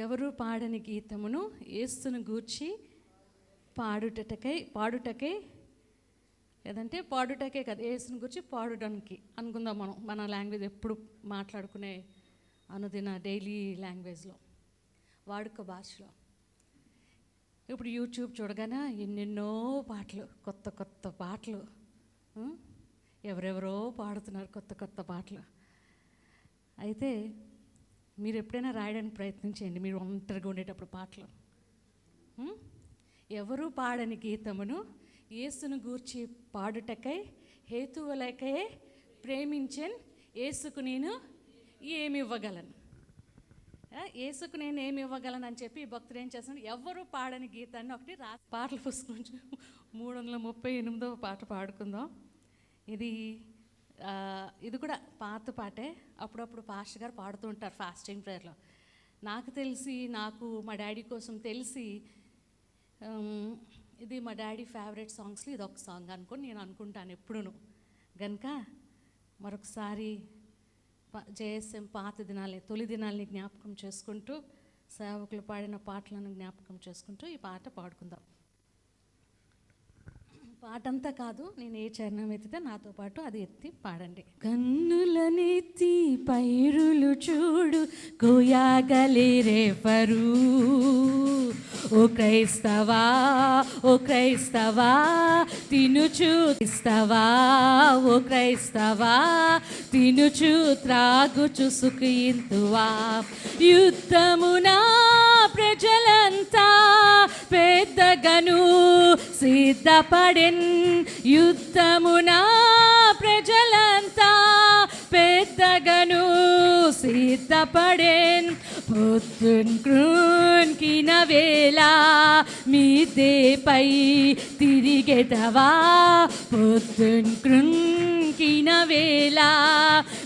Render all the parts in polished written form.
ఎవరు పాడని గీతమును యేసును గూర్చి పాడుటకై లేదంటే పాడుటకే కదా, యేసుని గురించి పాడడానికి అనుకుందాం. మన లాంగ్వేజ్ ఎప్పుడు మాట్లాడుకునే అనుదిన డైలీ లాంగ్వేజ్లో, వాడుక భాషలో. ఇప్పుడు యూట్యూబ్ చూడగానే ఎన్నెన్నో పాటలు, కొత్త కొత్త పాటలు, ఎవరెవరో పాడుతున్నారు కొత్త కొత్త పాటలు. అయితే మీరు ఎప్పుడైనా రాయడానికి ప్రయత్నం చేయండి, మీరు ఒంటరిగా ఉండేటప్పుడు పాటలు. ఎవరు పాడని గీతమును యేసును గూర్చి పాడుటకై హేతువులకై ప్రేమించెన్ యేసుకు నేను ఏమి ఇవ్వగలను, యేసుకు నేను ఏమి ఇవ్వగలను అని చెప్పి భక్తుడు ఏం చేస్తున్నాడు, ఎవరు పాడని గీతాన్ని ఒకటి పాటల పుస్తకం నుంచి 338వ పాట పాడుకుందాం. ఇది కూడా పాత పాటే, అప్పుడప్పుడు పాస్టర్ గారు పాడుతూ ఉంటారు ఫాస్టింగ్ ప్రేయర్లో. నాకు మా డాడీ కోసం తెలిసి ఇది మా డాడీ ఫేవరెట్ సాంగ్స్లో ఇది ఒక సాంగ్ అనుకొని నేను అనుకుంటాను ఎప్పుడూ. కనుక మరొకసారి జేఎస్ఎం పాత దినాల్ని, తొలి దినాల్ని జ్ఞాపకం చేసుకుంటూ, సేవకులు పాడిన పాటలను జ్ఞాపకం చేసుకుంటూ ఈ పాట పాడుకుందాం. పాటంతా కాదు, నేను ఏ చరణం ఎత్తితే నాతో పాటు అది ఎత్తి పాడండి. కన్నులనెత్తి పైరులు చూడు, కోయాగలేరెవరు. ఓ క్రైస్తవా, ఓ క్రైస్తవా, తినుచు ఇస్తవా, ఓ క్రైస్తవా, తినుచు త్రాగుచు సుఖింతువా. యుద్ధమునా ప్రజలంతా పెద్దగను సిద్ధపడెన్, యుద్ధమునా ప్రజలంతా పెద్దగను సిద్ధపడెన్. పొద్దున్ క్రూన్కిన వేళ మీదేపై తిరిగెదవా, పొద్దున్ క్రూన్కిన వేళ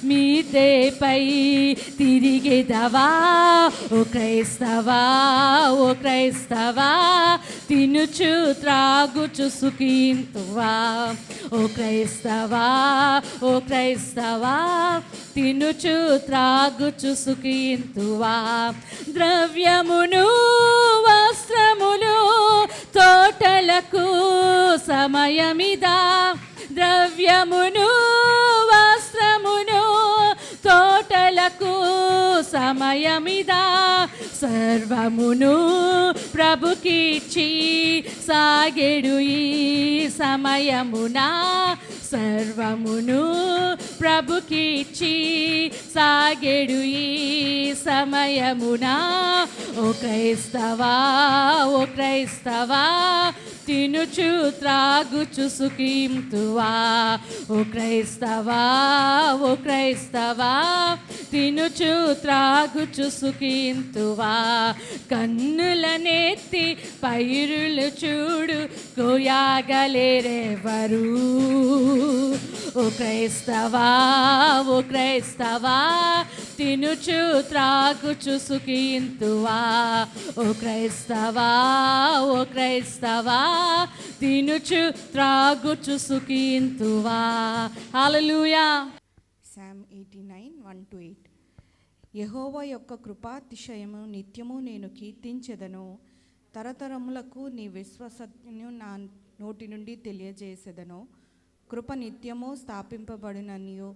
మీదేపై తిరిగెదవా. ఓ క్రైస్తవా, ఓ క్రైస్తవా, తినుచు త్రాగుచు సుఖింతువా. ఓ క్రైస్తవా, ఓ క్రైస్తవా, తినుచు త్రాగుచు సుఖింతువా. ద్రవ్యమును వస్త్రములు తోటలకు సమయమిదా, ద్రవ్యమును వస్త్రమును తోటలకు సమయమిదా. సర్వమును ప్రభుకిచ్చి సాగెడు ఈ సమయమునా, సర్వమును ప్రభుకిచ్చి సాగెడు ఈ సమయమునా. ఓ క్రైస్తవా, ఓ క్రైస్తవా, తినుచు త్రాగుచు సుఖింతువా. ఓ క్రైస్తవా, ఓ క్రైస్తవా, తినుచు త్రాగుచు సుఖింతువా. కన్నులనెత్తి పైరులు చూడు, కోయాగలేరెవరు. ఓ క్రైస్తవా, ఓ క్రైస్తవా, తినుచు త్రాగుచు సుఖింతువా. ఓ క్రైస్తవా, ఓ క్రైస్తవా, తినుచు త్రాగుచు సుఖింతువా. హల్లెలూయా. Psalm 89, 1-8. యెహోవా యొక్క కృపాతిశయము నిత్యము నేను కీర్తించెదను, తరతరములకు నీ విశ్వసత్యను నా నోటి నుండి తెలియజేసేదను. కృప నిత్యము స్థాపింపబడిననియు,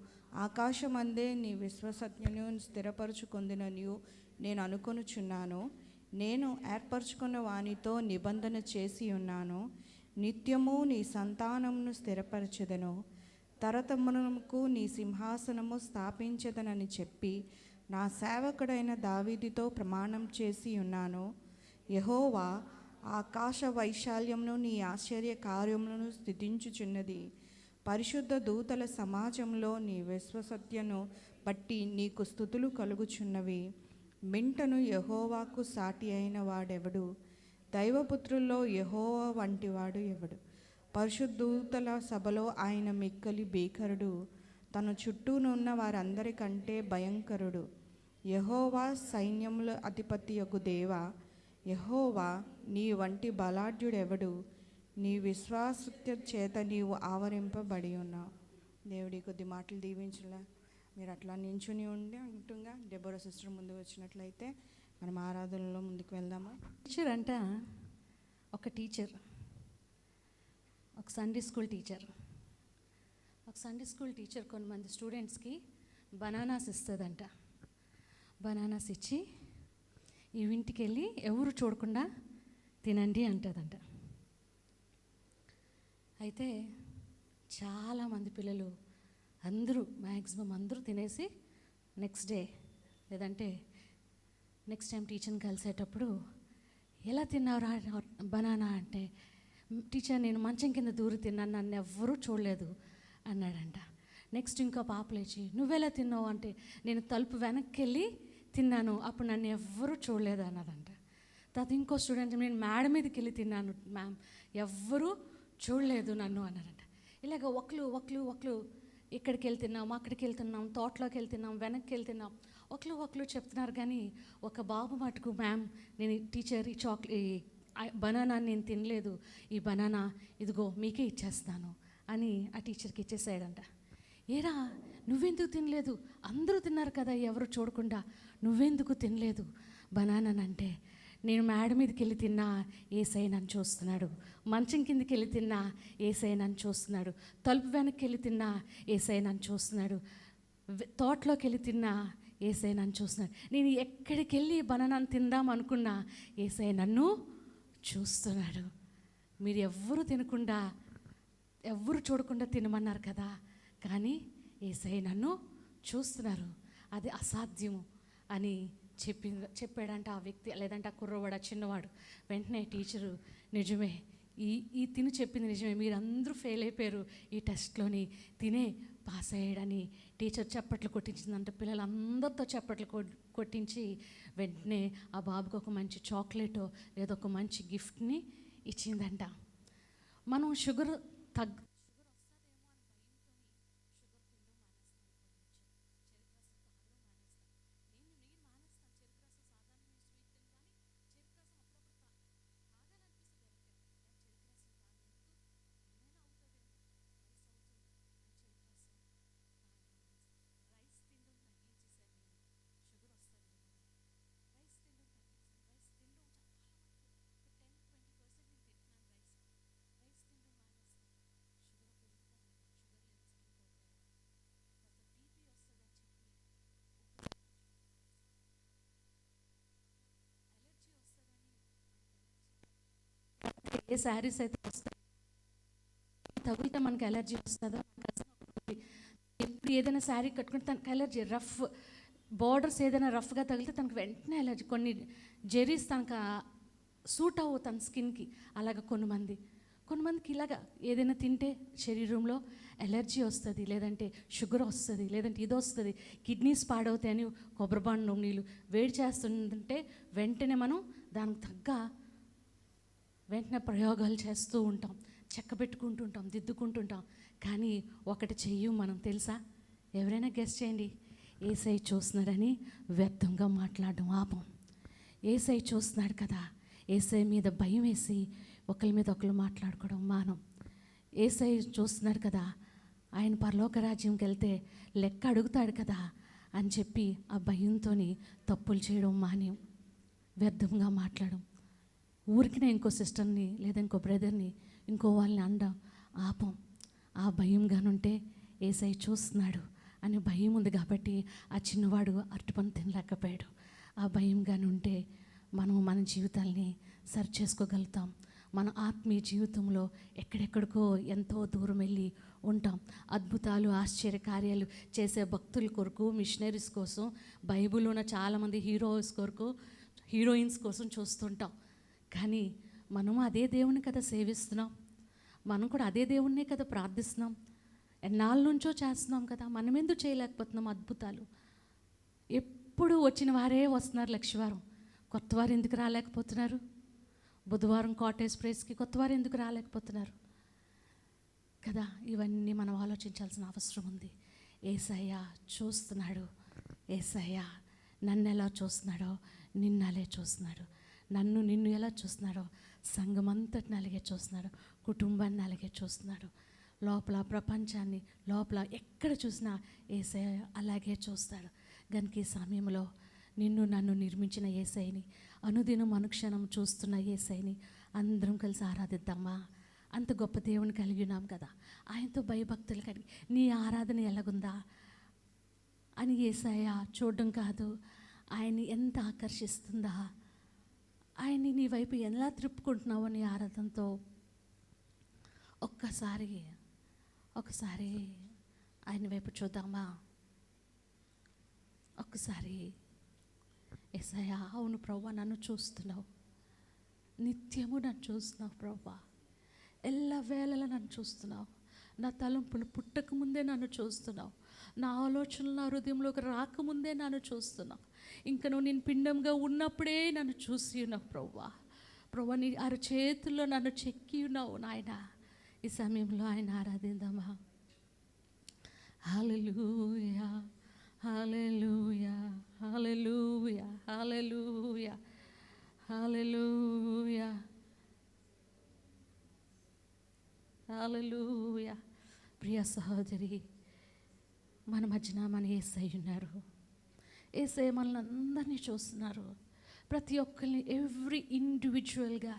ఆకాశమందే నీ విశ్వసత్యను స్థిరపరచుకొందిననియు నేను అనుకొనుచున్నాను. నేను ఏర్పరచుకున్న వానితో నిబంధన చేసి ఉన్నాను, నిత్యము నీ సంతానమును స్థిరపరచెదను, తరతరములకు నీ సింహాసనము స్థాపించదనని చెప్పి నా సేవకుడైన దావీదుతో ప్రమాణం చేసి ఉన్నాను. యెహోవా ఆకాశ వైశాల్యమును నీ ఆశ్చర్య కార్యములను స్థితించుచున్నది. పరిశుద్ధ దూతల సమాజంలో నీ విశ్వసత్యను బట్టి నీకు స్తుతులు కలుగుచున్నవి. మింటను యెహోవాకు సాటి అయిన వాడెవడు? దైవపుత్రుల్లో యెహోవా వంటివాడు ఎవడు? పరిశుద్ధూతల సభలో ఆయన మిక్కలి భీకరుడు, తన చుట్టూనున్న వారందరికంటే భయంకరుడు. యెహోవా సైన్యముల అధిపతియగు దేవా, యెహోవా నీ వంటి బలాఢ్యుడెవడు? నీ విశ్వాసత్య చేత నీవు ఆవరింపబడి ఉన్నావు. దేవుడి కొద్ది మాటలు దీవించలే. మీరు అట్లా నించుని ఉంటుండగా డెబోరా సిస్టర్ ముందు వచ్చినట్లయితే మనం ఆరాధనలో ముందుకు వెళ్దామా? టీచర్ అంట, ఒక టీచర్, ఒక సండే స్కూల్ టీచర్ కొంతమంది స్టూడెంట్స్కి బనానాస్ ఇస్తుందంట. బనానాస్ ఇచ్చి ఈ ఇంటికి వెళ్ళి ఎవరు చూడకుండా తినండి అంటుందంట. అయితే చాలామంది పిల్లలు అందరూ మ్యాక్సిమం అందరూ తినేసి నెక్స్ట్ డే లేదంటే నెక్స్ట్ టైం టీచర్ని కలిసేటప్పుడు ఎలా తిన్నావురా బనానా అంటే, టీచర్ నేను మంచం కింద దూరి తిన్నాను, నన్ను ఎవ్వరూ చూడలేదు అన్నాడంట. నెక్స్ట్ ఇంకో పాప లేచి నువ్వెలా తిన్నావు అంటే, నేను తలుపు వెనక్కి వెళ్ళి తిన్నాను, అప్పుడు నన్ను ఎవ్వరూ చూడలేదు అన్నదంట. తర్వాత ఇంకో స్టూడెంట్ నేను మేడ మీదకి వెళ్ళి తిన్నాను మ్యామ్, ఎవ్వరూ చూడలేదు నన్ను అన్నారంట. ఇలాగ ఒకళ్ళు ఇక్కడికి వెళ్తున్నాం, అక్కడికి వెళ్తున్నాం, తోటలోకి వెళ్తున్నాం, వెనక్కి వెళ్తున్నాం, ఒకళ్ళు చెప్తున్నారు. కానీ ఒక బాబు మటుకు మ్యామ్ నేను టీచర్ ఈ బనానా నేను తినలేదు, ఈ బనానా ఇదిగో మీకే ఇచ్చేస్తాను అని ఆ టీచర్కి ఇచ్చేసాడంట. ఏరా నువ్వెందుకు తినలేదు, అందరూ తిన్నారు కదా ఎవరు చూడకుండా, నువ్వెందుకు తినలేదు బనానానంటే, నేను మేడ మీదకి వెళ్ళి తిన్నా ఏసై నన్ను చూస్తున్నాడు, మంచం కిందకి వెళ్ళి తిన్నా ఏసై నన్ను చూస్తున్నాడు, తలుపు వెనక్కి వెళ్ళి తిన్నా ఏసై నన్ను చూస్తున్నాడు, తోటలోకి వెళ్ళి తిన్నా ఏసై నన్ను చూస్తున్నాడు, నేను ఎక్కడికి వెళ్ళి బనానాను తిందాం అనుకున్నా ఏసై నన్ను చూస్తున్నాడు. మీరు ఎవ్వరూ తినకుండా ఎవ్వరు చూడకుండా తినమన్నారు కదా, కానీ ఏసై నన్ను చూస్తున్నారు, అది అసాధ్యము అని చెప్పాడంట ఆ వ్యక్తి, లేదంటే ఆ కుర్రవాడు, ఆ చిన్నవాడు. వెంటనే టీచరు నిజమే, ఈ తిని చెప్పింది నిజమే, మీరు అందరూ ఫెయిల్ అయిపోయారు ఈ టెస్ట్లోని, తినే పాస్ అయ్యాడని టీచర్ చప్పట్లు కొట్టించిందంట. పిల్లలందరితో చప్పట్లు కొట్టించి వెంటనే ఆ బాబుకి ఒక మంచి చాక్లెటో లేదా ఒక మంచి గిఫ్ట్ని ఇచ్చిందంట. మనం షుగర్ ఏ శారీస్ అయితే వస్తాయి తగిలితే మనకి ఎలర్జీ వస్తుందో, ఎప్పుడు ఏదైనా శారీ కట్టుకుంటే తనకు ఎలర్జీ, రఫ్ బార్డర్స్ ఏదైనా రఫ్గా తగిలితే తనకు వెంటనే ఎలర్జీ, కొన్ని జెరీస్ తనకు సూట్ అవ్వవు తన స్కిన్కి. అలాగ కొంతమందికి ఇలాగా ఏదైనా తింటే శరీరంలో ఎలర్జీ వస్తుంది, లేదంటే షుగర్ వస్తుంది, లేదంటే ఇది వస్తుంది, కిడ్నీస్ పాడవుతాయని కొబ్బరిబాండం నీళ్ళు వేడి చేస్తుంటే వెంటనే మనం దానికి తగ్గ వెంటనే ప్రయోగాలు చేస్తూ ఉంటాం, చెక్క పెట్టుకుంటుంటాం, దిద్దుకుంటుంటాం. కానీ ఒకటి చెయ్యం మనం, తెలుసా? ఎవరైనా గెస్ చేయండి. ఏసై చూస్తున్నాడని వ్యర్థంగా మాట్లాడడం ఆపం. ఏసై చూస్తున్నాడు కదా, ఏసై మీద భయం వేసి ఒకరి మీద ఒకరు మాట్లాడుకోవడం మానం. ఏసై చూస్తున్నాడు కదా, ఆయన పరలోక రాజ్యంకి వెళ్తే లెక్క అడుగుతాడు కదా అని చెప్పి ఆ భయంతో తప్పులు చేయడం మానేం, వ్యర్థంగా మాట్లాడడం. ఊరికినే ఇంకో సిస్టర్ని లేదా ఇంకో బ్రదర్ని ఇంకో వాళ్ళని అనడం ఆపం. ఆ భయంగానుంటే ఏసై చూస్తున్నాడు అని భయం ఉంది కాబట్టి ఆ చిన్నవాడు అరటిపండు తినలేకపోయాడు. ఆ భయంగానుంటే మనం మన జీవితాల్ని సరి చేసుకోగలుగుతాం. మన ఆత్మీయ జీవితంలో ఎక్కడెక్కడికో ఎంతో దూరం వెళ్ళి ఉంటాం. అద్భుతాలు, ఆశ్చర్య కార్యాలు చేసే భక్తుల కొరకు, మిషనరీస్ కోసం, బైబిల్ ఉన్న చాలామంది హీరోయిన్స్ కోసం చూస్తుంటాం. కానీ మనము అదే దేవుని కదా సేవిస్తున్నాం, మనం కూడా అదే దేవుణ్ణే కదా ప్రార్థిస్తున్నాం, ఎన్నాళ్ళ నుంచో చేస్తున్నాం కదా, మనం ఎందుకు చేయలేకపోతున్నాం అద్భుతాలు? ఎప్పుడు వచ్చిన వారే వస్తున్నారు లక్షవారం, కొత్త వారు ఎందుకు రాలేకపోతున్నారు? బుధవారం కాటేజ్ ప్రైస్కి కొత్త వారు ఎందుకు రాలేకపోతున్నారు కదా? ఇవన్నీ మనం ఆలోచించాల్సిన అవసరం ఉంది. యేసయ్య చూస్తున్నాడు. యేసయ్య నన్ను ఎలా చూస్తున్నాడో నిన్ను అలాగే చూస్తున్నాడు. నిన్ను ఎలా చూస్తున్నాడో సంఘమంతటిని అలాగే చూస్తున్నాడు, కుటుంబాన్ని అలాగే చూస్తున్నాడు, లోపల ప్రపంచాన్ని లోపల ఎక్కడ చూసినా యేసయ్య అలాగే చూస్తాడు. గనుక ఈ సమయంలో నిన్ను నన్ను నిర్మించిన యేసయ్యని, అనుదినం అనుక్షణం చూస్తున్న యేసయ్యని అందరం కలిసి ఆరాధిద్దామా? అంత గొప్ప దేవుని కలిగి ఉన్నాం కదా, ఆయనతో భయభక్తులు కలిగి నీ ఆరాధన ఎలాగుందా అని యేసయ్య చూడడం కాదు, ఆయన్ని ఎంత ఆకర్షిస్తుందా, ఆయన్ని నీ వైపు ఎలా త్రిప్పుకుంటున్నావో నీ ఆరాధనతో ఒకసారి ఆయన వైపు చూద్దామా? ఒక్కసారి యేసయ్య, అవును ప్రభువా, నన్ను చూస్తున్నావు, నిత్యము నన్ను చూస్తున్నావు ప్రభువా, ఎల్లవేళలా నన్ను చూస్తున్నావు, నా తలంపులు పుట్టకముందే నన్ను చూస్తున్నావు, నా ఆలోచనలు నా హృదయంలోకి రాకముందే నన్ను చూస్తున్నావు, ఇంకా నువ్వు నేను పిండంగా ఉన్నప్పుడే నన్ను చూసి ఉన్నావు ప్రభువా, నీ అరచేతుల్లో నన్ను చెక్కి ఉన్నావు నాయన. ఈ సమయంలో ఆయన ఆరాధిద్దామా? హల్లెలూయా, హల్లెలూయా, హల్లెలూయా, హల్లెలూయా, హల్లెలూయా, హల్లెలూయా. ప్రియ సహోదరి, మన మధ్యన మన యేసయ్య ఉన్నారు. యేసయ్య మనల్ని అందరినీ చూస్తున్నారు. ప్రతి ఒక్కరిని, ఎవ్రీ ఇండివిజువల్గా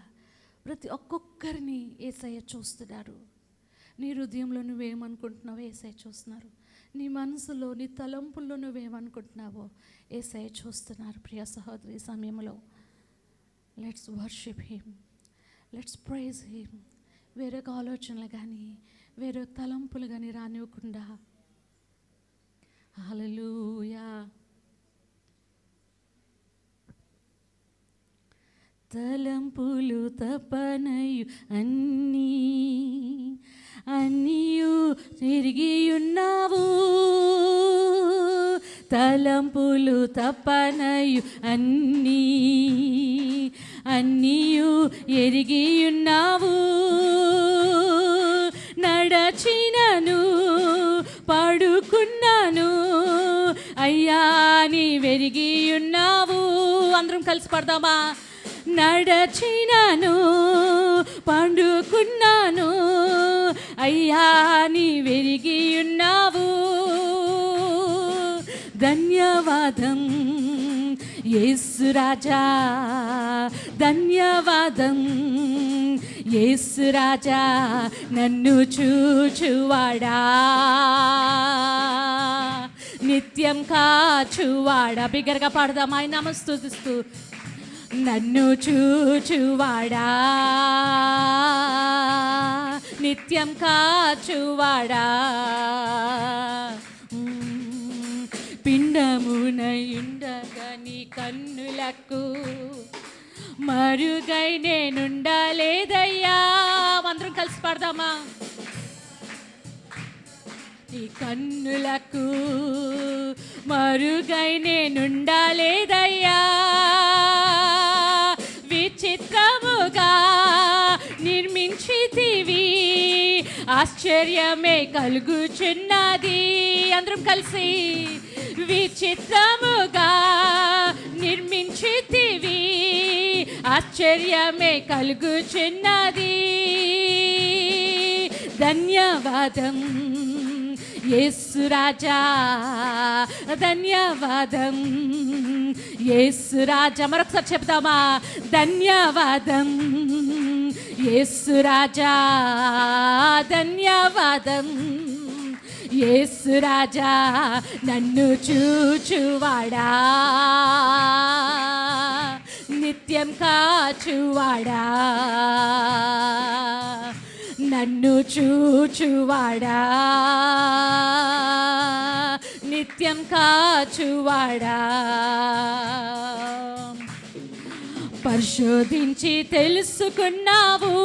ప్రతి ఒక్కొక్కరిని యేసయ్య చూస్తున్నారు. నీ హృదయంలో నువ్వేమనుకుంటున్నావో యేసయ్య చూస్తున్నారు. నీ మనసులో, నీ తలంపుల్లో నువ్వేమనుకుంటున్నావో యేసయ్య చూస్తున్నారు. ప్రియ సహోదరి, సమయంలో let's worship him, let's praise him. వేరొక ఆలోచనలు కానీ వేరొక తలంపులు కానీ రానివ్వకుండా. హల్లెలూయా. తలంపులు తపనయు అన్నీయు తిరిగియున్నావు, తలంపులు తపనయు అన్నీయు ఎరిగియున్నావు, నడచినను పడుకున్నాను అయ్యా నీ వెరిగియున్నావు. అందరం కలిసి పడదామా? నడచినను పండుకున్నాను అయ్యా నీ వెరిగియున్నావు, ధన్యవాదం యేసు రాజా, ధన్యవాదం యేసు రాజా, నన్ను చూచువాడా, నిత్యం కాచువాడా. బిగ్గరగా పాడదాం ఆయన నామం స్తుతిస్తూ. నన్ను చూచువాడా, నిత్యం కాచువాడా, పిండమునయుండగా నీ కన్నులకు మరుగై నేనుండలేదయ్యా. అందరం కలిసి పాడదామా? నీ కన్నులకు మరుగై నేనుండలేదయ్యా, విచిత్రముగా నిర్మించితివి, ఆశ్చర్యమే కలుగుచున్నది. అందరం కలిసి. విచిత్రముగా నిర్మించితివి, ఆశ్చర్యమే కలుగుచున్నది, ధన్యవాదం యేసు రాజా, ధన్యవాదం యేసు రాజా. మరొకసారి చెప్తామా? ధన్యవాదం యేసు రాజా, ధన్యవాదం యేసు రాజా, నన్ను చూచువాడా, నిత్యం కాచువాడా, నన్ను చూచువాడా, నిత్యం కాచువాడా. పరిశోధించి తెలుసుకున్నావు,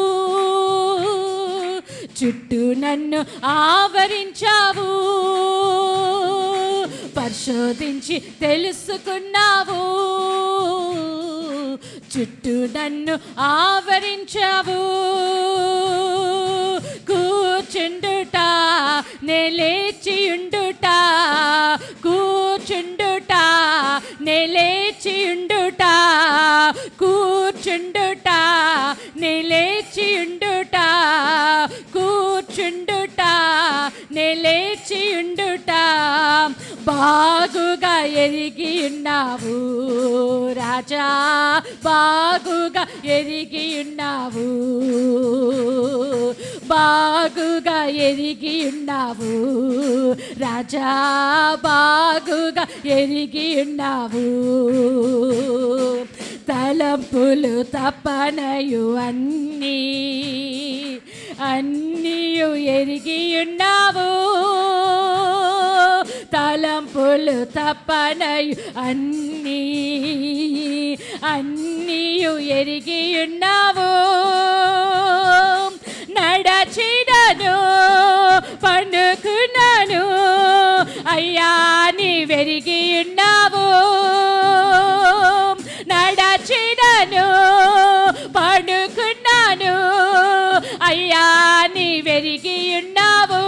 చుట్టూ నన్ను ఆవరించావు, పరిశోధించి తెలుసుకున్నావు, చుట్టూ నన్ను ఆవరించావు, కూర్చుండుట నే లేచియుండుట, కూర్చుండుట నే లేచియుండుట, కూర్చుండుట నే లేచియుండుట, కూర్చుండుట నే లేచి ఉండుట బాగుగా ఎరిగి ఉన్నావు రాజా, బాగుగా ఎరిగి ఉన్నావు, బాగుగా ఎరిగి ఉన్నావు రాజా, బాగుగా ఎరిగి ఉన్నావు. తలంపులు తపనయు అన్నీయు ఎరిగి ఉన్నావు, తలంపులు తపనయు అన్నీయు ఎరిగి ఉన్నావు. నడచినను పండుకున్నాను అయ్యా నీవెరిగి ఉన్నావు, నడచినను పండుకున్నాను అయ్యా నీవెరిగి ఉన్నావు,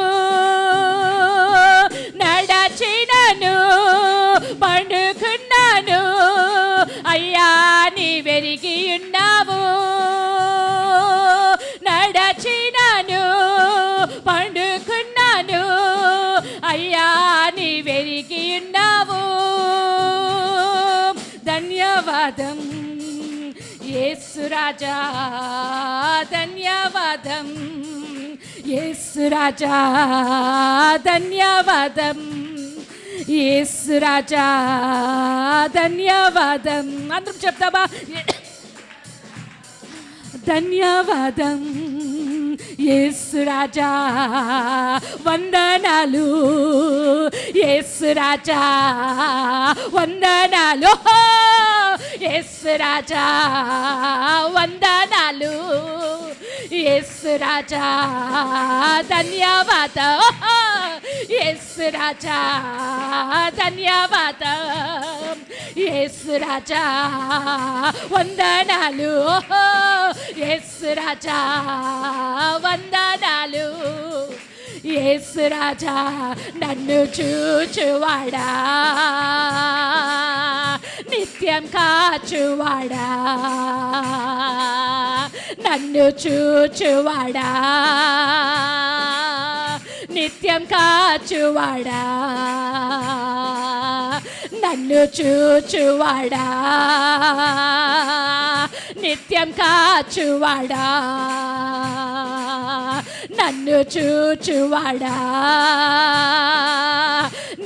నడచినను పండుకున్నాను అయ్యా నీవెరిగి ఉన్నావు, నడచినను పండుకున్నాను అయ్యా నీవెరిగి ఉన్నావు. ధన్యవాదం యేసు రాజా, ధన్యవాదం యేసు రాజా, ధన్యవాదం యేసు రాజా, ధన్యవాదం. అందరం చెప్తామా? ధన్యవాదం యేసు రాజా, వందనాలు యేసు రాజా, వందనాలు యేసు రాజా, వందనాలు యేసు రాజా, ధన్యవాదం యేసు రాజా, ధన్యవాదం యేసు రాజా, వందనాలు యేసు రాజా, వందనాలు యేసు రాజా. నన్ను చూచువాడా, నిత్యం కాచువాడా, నన్ను చూచువాడా, నిత్యం కాచువాడా, నన్ను చూచువాడా, నిత్యం కాచువాడా, నన్ను చూచువాడా,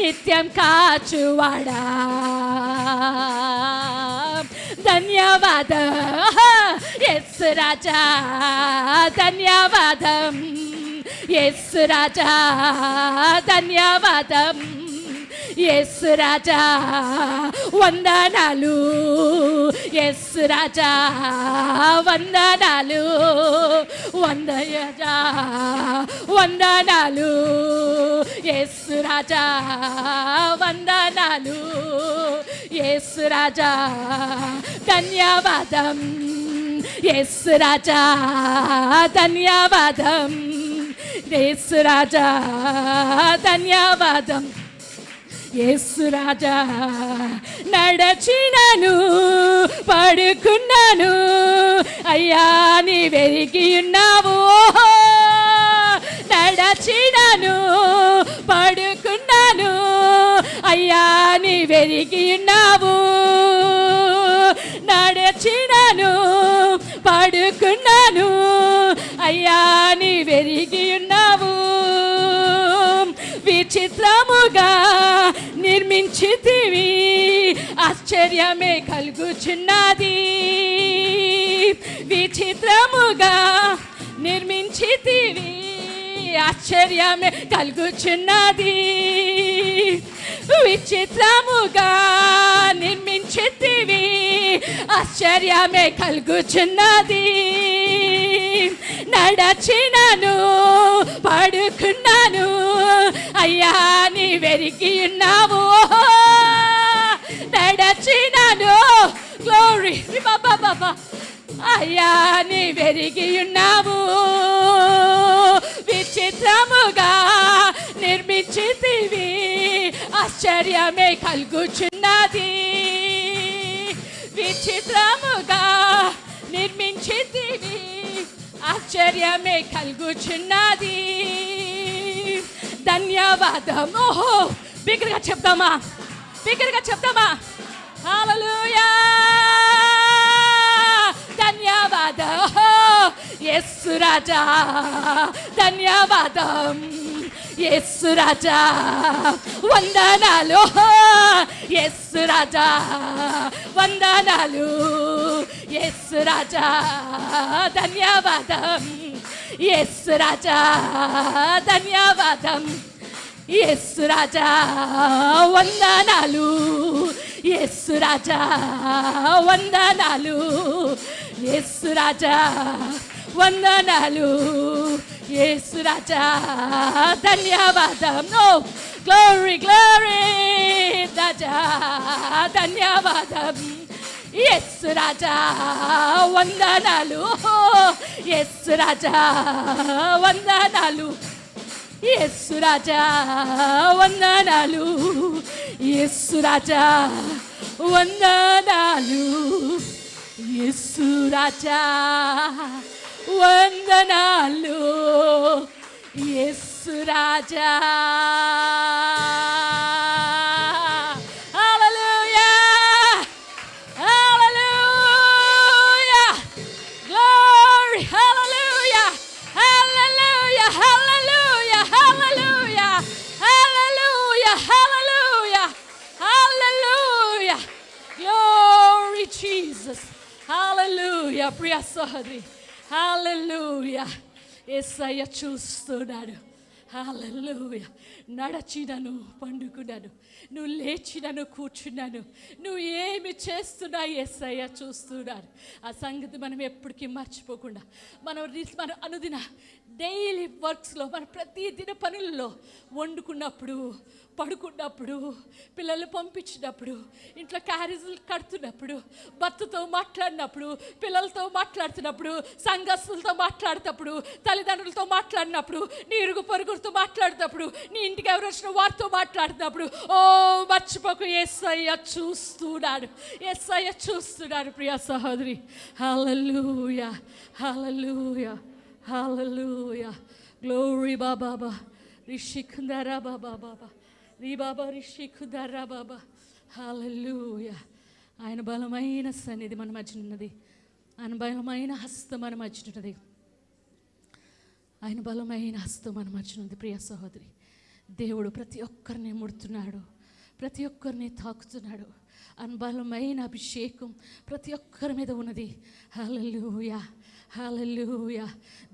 నిత్యం కాచువాడా. ధన్యవాదం యేసు రాజా, ధన్యవాదం యేసు రాజా, ధన్యవాదం యేసు రాజా, వందనాలు యేసు రాజా, వందనాలు వందయజా, వందనాలు యేసు రాజా, వందనాలు యేసు రాజా, ధన్యవాదం యేసు రాజా, ధన్యవాదం యేసు రాజా, ధన్యవాదం యేసు రాజా. నడచినను పడుకున్నాను అయ్యా నీవెరిగి ఉన్నావు, నడచినను పడుకున్నాను అయ్యా నీవెరిగి ఉన్నావు, నడచినను పడుకున్నాను అయ్యా నీవెరిగి ఉన్నావు. విచిత్రముగా నిర్మించితివి ఆశ్చర్యమే కలుగుచున్నది, విచిత్రముగా నిర్మించితివి ఆశ్చర్యమే కలుగుచున్నది, విచిత్రముగా నిర్మించితివి ఆశ్చర్యమే కలుగుచున్నది. నడచినను పడుకున్నాను అయ్యా నీవెరిగి ఉన్నావు, నడచినను గ్లోరీ బాబా అయ్యా నీవెరిగి ఉన్నావు, విచిత్రముగా నిర్మించితివి ఆశ్చర్యమే కలుగుచున్నది, విచిత్రముగా నిర్మించితివి ఆశ్చర్యమే కలుగుచున్నది. ధన్యవాదం. ఓహో, బిగ్గరగా చెప్తామా, బిగ్గరగా చెప్తామా. హల్లెలూయా, ధన్యవాదం యేసు రాజా, ధన్యవాదం యేసు రాజా, వందనాలు యేసు రాజా, వందనాలు యేసు రాజా, ధన్యవాదం యేసు రాజా, ధన్యవాదం యేసు రాజా, వందనాలు యేసు రాజా, వందనాలు యేసు రాజా, వందనాలు యేసు రాజా, ధన్యవాదం. ఓ గ్లోరీ గ్లోరీ రాజా, ధన్యవాదం యేసు రాజా, వందనాలు యేసు రాజా, వందనాలు యేసు రాజా, వందనాలు యేసు రాజా, వందనాలు యేసు రాజా, వందనాలు యేసు రాజా. హల్లెలూయా, హల్లెలూయా, గ్లోరీ, హల్లెలూయా, hallelujah, hallelujah, hallelujah, hallelujah, hallelujah, హల్లెలూయా, గ్లోరీ జీసస్, హల్లెలూయా. ప్రియ సహోదరి, హల్లెలూయా, యేసయ్య చూస్తున్నాడు. హల్లెలూయా, నడచినను పండుకున్నాను, నువ్వు లేచినను కూర్చున్నాను, నువ్వు ఏమి చేస్తున్నా యేసయ్య చూస్తున్నాడు. ఆ సంగతి మనం ఎప్పటికీ మర్చిపోకుండా మన అనుదిన డైలీ వర్క్స్లో, మన ప్రతి దిన పనుల్లో, వండుకున్నప్పుడు, పడుకున్నప్పుడు, పిల్లలు పంపించినప్పుడు, ఇంట్లో క్యారేజీలు కడుతున్నప్పుడు, భర్తతో మాట్లాడినప్పుడు, పిల్లలతో మాట్లాడుతున్నప్పుడు, సంఘస్థులతో మాట్లాడుతున్నప్పుడు, తల్లిదండ్రులతో మాట్లాడినప్పుడు, నీ ఇరుగు పొరుగుతో మాట్లాడుతున్నప్పుడు, నీ ఇంటికి ఎవరు వచ్చిన వారితో మాట్లాడుతున్నప్పుడు, ఓ మర్చిపోకు, యేసయ్య చూస్తున్నాడు, యేసయ్య చూస్తున్నాడు. ప్రియ సహోదరి, హల్లెలూయా, హల్లెలూయా, హల్లెలూయా, గ్లోరీ బాబా, రిషికుందరా బాబా, రీ బాబా, రిషికుందరా బాబా. హల్లెలూయా. ఆయన బలమైన సన్నిధి మన మధ్య ఉన్నది, ఆయన బలమైన హస్తం మన మధ్య ఉన్నది, ఆయన బలమైన హస్తం మన మధ్య ఉంది. ప్రియ సహోదరి, దేవుడు ప్రతి ఒక్కరిని ముడుతున్నాడు, ప్రతి ఒక్కరిని తాకుతున్నాడు. ఆయన బలమైన అభిషేకం ప్రతి ఒక్కరి మీద ఉన్నది. హల్లెలూయా, హల్లెలూయా.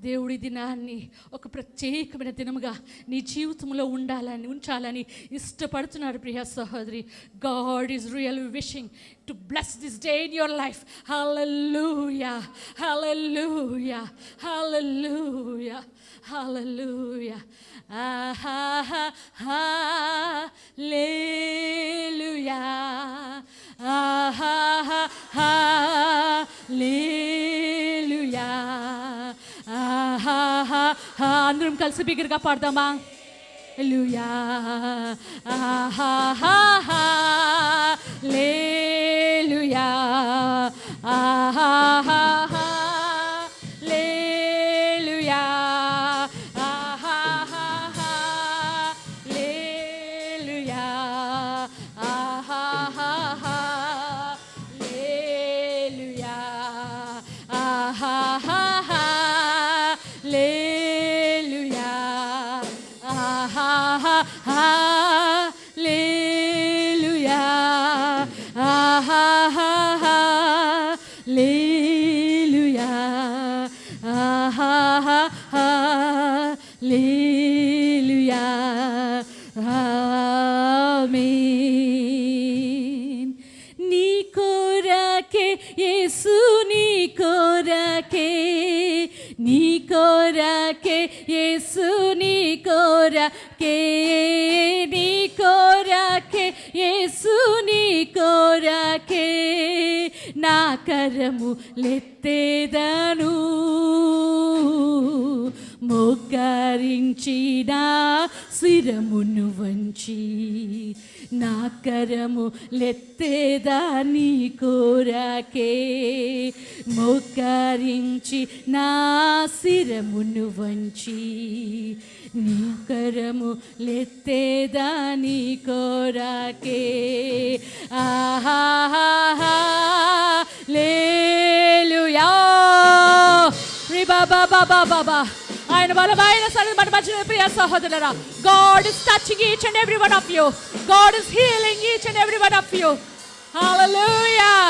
దేవుడి దినాన్ని ఒక ప్రత్యేకమైన దినముగా నీ జీవితంలో ఉంచాలని ఇష్టపడుతున్నాడు. ప్రియ సహోదరి, God is real wishing to bless this day in your life. Hallelujah, hallelujah, hallelujah, hallelujah. Hallelujah, hallelujah. అందరం కలిసి బిగ్గరగా పాడదామా? హల్లెలూయా, hallelujah, hallelujah, hallelujah, hallelujah, hallelujah, hallelujah, hallelujah, హల్లెలూయా. ఆమేన్. నీ కొరకే యేసు, నీ కొరకే, నీ కొరకే యేసు, నీ కొరకే, నీ కొరకే యేసు, నీ కొరకే నా కరము లెత్తేదను, మోకరించిన శిరమును వంచి నా కరము లెత్తేదా నీ కోరకే. మోకరించి నా శిరమును వంచి నీ కరము లెత్తేదా నీ కోరకే. ఆహా లేలుయా బాబా ఆయన బలమైన మన మధ్యలో ప్రియ సహోదరులారా, God is touching each and every one of you. God is healing each and every one of you. Hallelujah.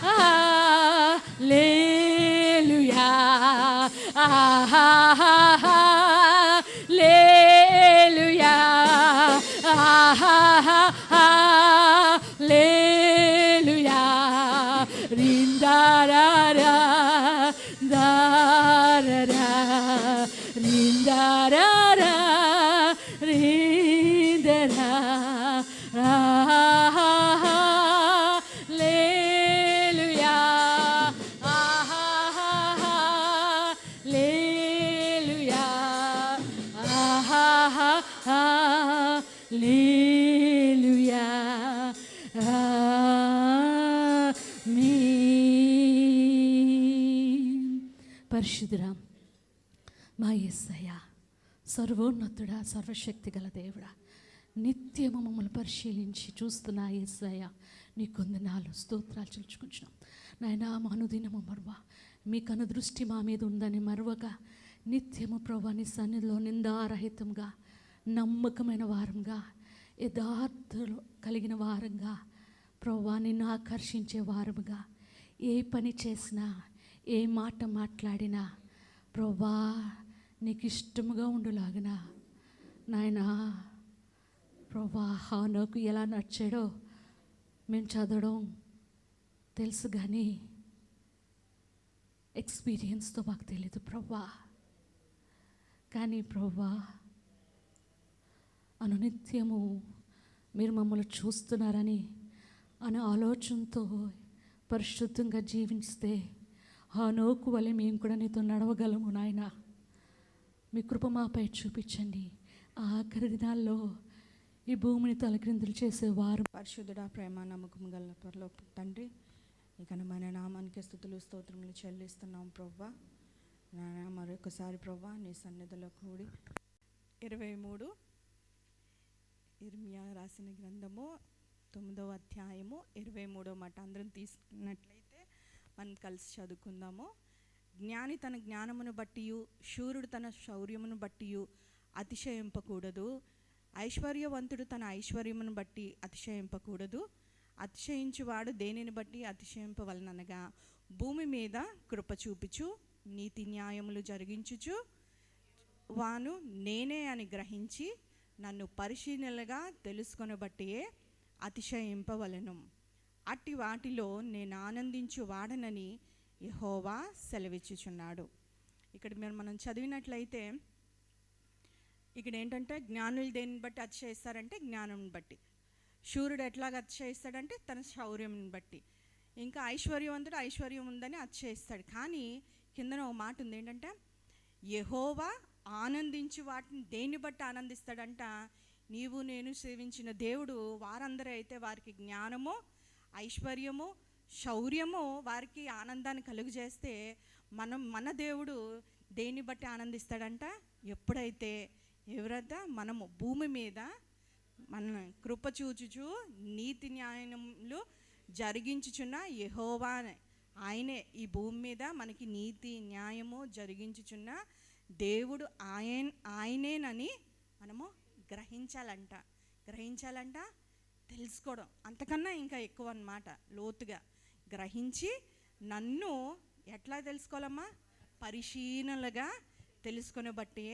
Hallelujah. Hallelujah. Hallelujah. Rindarara darara rindarara rindara hallelujah hallelujah hallelujah పరిశుద్ధుడా మా యేసయ్య, సర్వోన్నతుడా, సర్వశక్తి గల దేవుడా, నిత్యము మమ్మల్ని పరిశీలించి చూస్తున్న యేసయ్య, నీ కొందనాలు స్తోత్రాలు చెల్లించుకుంటున్నాం నాయనా. మా అనుదినము మరువ మీ కను దృష్టి మా మీద ఉందని మరువగా నిత్యము ప్రభా నీ సన్నిధిలో నిందారహితంగా నమ్మకమైన వారంగా యథార్థలు కలిగిన వారంగా ప్రభా నిన్ను ఆకర్షించే వారముగా ఏ పని చేసినా ఏ మాట మాట్లాడినా ప్రభా నీకు ఇష్టముగా ఉండులాగన నాయనా. ప్రభా హానోకు ఎలా నడిచాడో మేము చదవడం తెలుసు కానీ ఎక్స్పీరియన్స్తో మాకు తెలియదు ప్రభా. కానీ ప్రభా అనునిత్యము మీరు మమ్మల్ని చూస్తున్నారని అనే ఆలోచనతో పరిశుద్ధంగా జీవిస్తే హానోకు వలె మేము కూడా నీతో నడవగలము నాయన. మీ కృప మాపై చూపించండి. ఆఖరి దినాల్లో ఈ భూమిని తలక్రిందులు చేసేవారు. పరిశుద్ధుడా, ప్రేమ నమ్మకం గల పరలోక తండ్రి, ఈ ఘనమైన నామానికి స్తుతులు స్తోత్రములు చెల్లిస్తున్నాం ప్రవ్వా. నాయన మరొకసారి ప్రవ్వా నీ సన్నిధిలో కూడి 23 ఇర్మియా రాసిన గ్రంథము 9వ అధ్యాయము 23వ మాట అందరం తీసుకున్నట్లయితే మనం కలిసి చదువుకుందాము. జ్ఞాని తన జ్ఞానమును బట్టియు శూరుడు తన శౌర్యమును బట్టియు అతిశయింపకూడదు. ఐశ్వర్యవంతుడు తన ఐశ్వర్యమును బట్టి అతిశయింపకూడదు. అతిశయించువాడు దేనిని బట్టి అతిశయింపవలననగా భూమి మీద కృప చూపుచు నీతి న్యాయములు జరిగించుచు వాను నేనే అని గ్రహించి నన్ను పరిశీలనగా తెలుసుకొనబట్టియే అతిశయింపవలెను. అట్టి వాటిలో నేను ఆనందించు వాడనని యెహోవా సెలవిచ్చుచున్నాడు. ఇక్కడ మనం చదివినట్లయితే ఇక్కడ ఏంటంటే జ్ఞానులు దేనిని బట్టి అతిశయిస్తారంటే జ్ఞానం బట్టి, శూరుడు ఎట్లాగ అతిశయిస్తాడంటే తన శౌర్యం బట్టి, ఇంకా ఐశ్వర్యవంతుడు ఐశ్వర్యం ఉందని అతిశయిస్తాడు. కానీ కిందన ఒక మాట ఉంది ఏంటంటే యెహోవా ఆనందించి వాటిని దేన్ని బట్టి ఆనందిస్తాడంట, నీవు నేను సేవించిన దేవుడు వారందరూ అయితే వారికి జ్ఞానము ఐశ్వర్యము శౌర్యము వారికి ఆనందాన్ని కలుగజేస్తే మన దేవుడు దేన్ని బట్టి ఆనందిస్తాడంట, ఎప్పుడైతే ఎవరైతే మనము భూమి మీద మన కృప చూచుచు నీతి న్యాయములు జరిగించుచున్న యెహోవా ఆయనే ఈ భూమి మీద మనకి నీతి న్యాయము జరిగించుచున్న దేవుడు ఆయనేనని మనము గ్రహించాలంట తెలుసుకోవడం అంతకన్నా ఇంకా ఎక్కువ అన్నమాట. లోతుగా గ్రహించి నన్ను ఎట్లా తెలుసుకోవాలమ్మా, పరిశీలనలుగా తెలుసుకుని బట్టి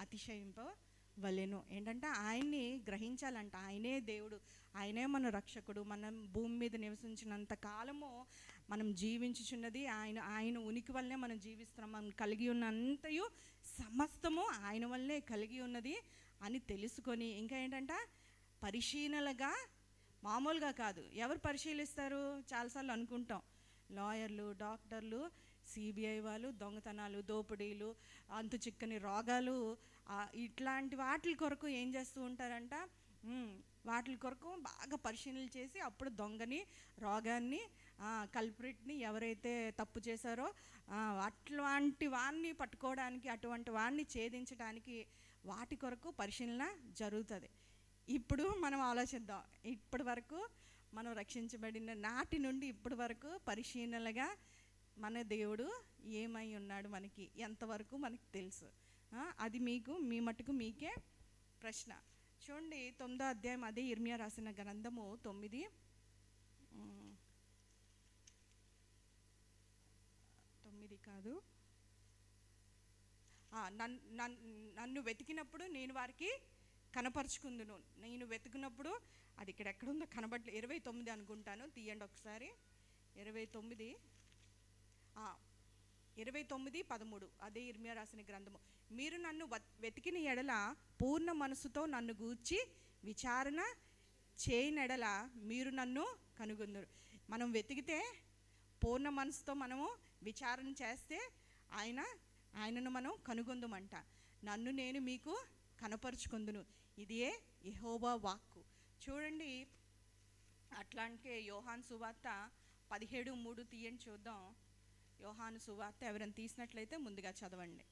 అతిశయింపవలెను. ఏంటంటే ఆయన్ని గ్రహించాలంట. ఆయనే దేవుడు, ఆయనే మన రక్షకుడు. మనం భూమి మీద నివసించినంత కాలము మనం జీవించుచున్నది ఆయన ఉనికి వల్లనే మనం జీవిస్తున్నాం. మనం కలిగి ఉన్నంతయు సమస్తము ఆయన వల్లనే కలిగి ఉన్నది అని తెలుసుకొని ఇంకా ఏంటంటే పరిశీలనగా మామూలుగా కాదు. ఎవరు పరిశీలిస్తారు? చాలాసార్లు అనుకుంటాం లాయర్లు డాక్టర్లు సిబిఐ వాళ్ళు దొంగతనాలు, దోపిడీలు, అంతు చిక్కని రోగాలు, ఇట్లాంటి వాటి కొరకు ఏం చేస్తూ ఉంటారంట, వాటి కొరకు బాగా పరిశీలన చేసి అప్పుడు దొంగని, రోగాన్ని, కల్ప్రిట్ని ఎవరైతే తప్పు చేశారో అట్లాంటి వాడిని పట్టుకోవడానికి, అటువంటి వాడిని ఛేదించడానికి వాటి కొరకు పరిశీలన జరుగుతుంది. ఇప్పుడు మనం ఆలోచిద్దాం, ఇప్పటి వరకు మనం రక్షించబడిన నాటి నుండి ఇప్పటి వరకు పరిశీలనగా మన దేవుడు ఏమై ఉన్నాడు, మనకి ఎంతవరకు మనకి తెలుసు. అది మీ మట్టుకు మీకే ప్రశ్న. చూడండి 9వ అధ్యాయం, అదే ఇర్మియా రాసిన గ్రంథము 9 కాదు, నన్ను వెతికినప్పుడు నేను వారికి కనపరుచుకుందును. నేను వెతికినప్పుడు, అది ఇక్కడ ఎక్కడుందో కనబడలే, 29 అనుకుంటాను, తీయండి ఒకసారి. 29:13 అదే ఇర్మియా రాసిన గ్రంథము. మీరు నన్ను వెతికిన ఎడల పూర్ణ మనసుతో నన్ను గూర్చి విచారణ చేయనెడల మీరు నన్ను కనుగొందురు. మనం వెతికితే, పూర్ణ మనసుతో మనము విచారణ చేస్తే ఆయనను మనం కనుగొందుమంట. నన్ను నేను మీకు కనపరుచుకుందును, ఇదే యెహోవా వాక్కు. చూడండి, అట్లాంటి యోహాను సువార్త 17:3 తీయండి చూద్దాం. యోహాను సువార్త ఎవరైనా తీసినట్లయితే ముందుగా చదవండి.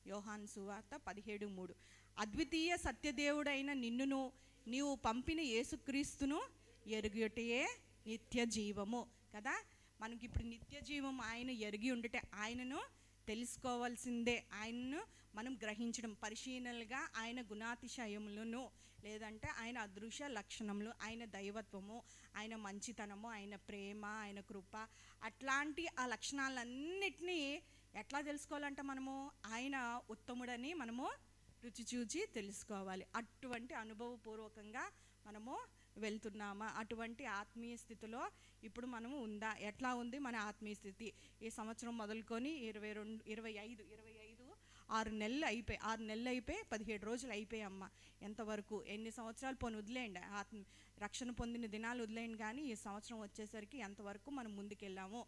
యోహాను సువార్త 17:3. అద్వితీయ సత్యదేవుడైన నిన్నును నీవు పంపిన యేసుక్రీస్తును ఎరుగుటయే నిత్య జీవము కదా. మనకి ఇప్పుడు నిత్య జీవం ఆయన ఎరిగి ఉండుటే, ఆయనను తెలుసుకోవాల్సిందే, ఆయనను మనం గ్రహించడం, పరిశీలనగా ఆయన గుణాతిశయములను, లేదంటే ఆయన అదృశ్య లక్షణములు, ఆయన దైవత్వము, ఆయన మంచితనము, ఆయన ప్రేమ, ఆయన కృప, అట్లాంటి ఆ లక్షణాలన్నిటినీ ఎట్లా తెలుసుకోవాలంటే మనము ఆయన ఉత్తముడని మనము రుచి చూచి తెలుసుకోవాలి. అటువంటి అనుభవపూర్వకంగా మనము వెళ్తున్నామా, అటువంటి ఆత్మీయ స్థితిలో ఇప్పుడు మనము ఉందా, ఎట్లా ఉంది మన ఆత్మీయ స్థితి? ఈ సంవత్సరం మొదలుకొని 25 6 నెలలు అయిపోయి 17 రోజులు అయిపోయాయమ్మ. ఎంతవరకు, ఎన్ని సంవత్సరాలు పోని వదిలేయండి, రక్షణ పొందిన దినాలు వదిలేయండి, కానీ ఈ సంవత్సరం వచ్చేసరికి ఎంతవరకు మనం ముందుకెళ్ళాము?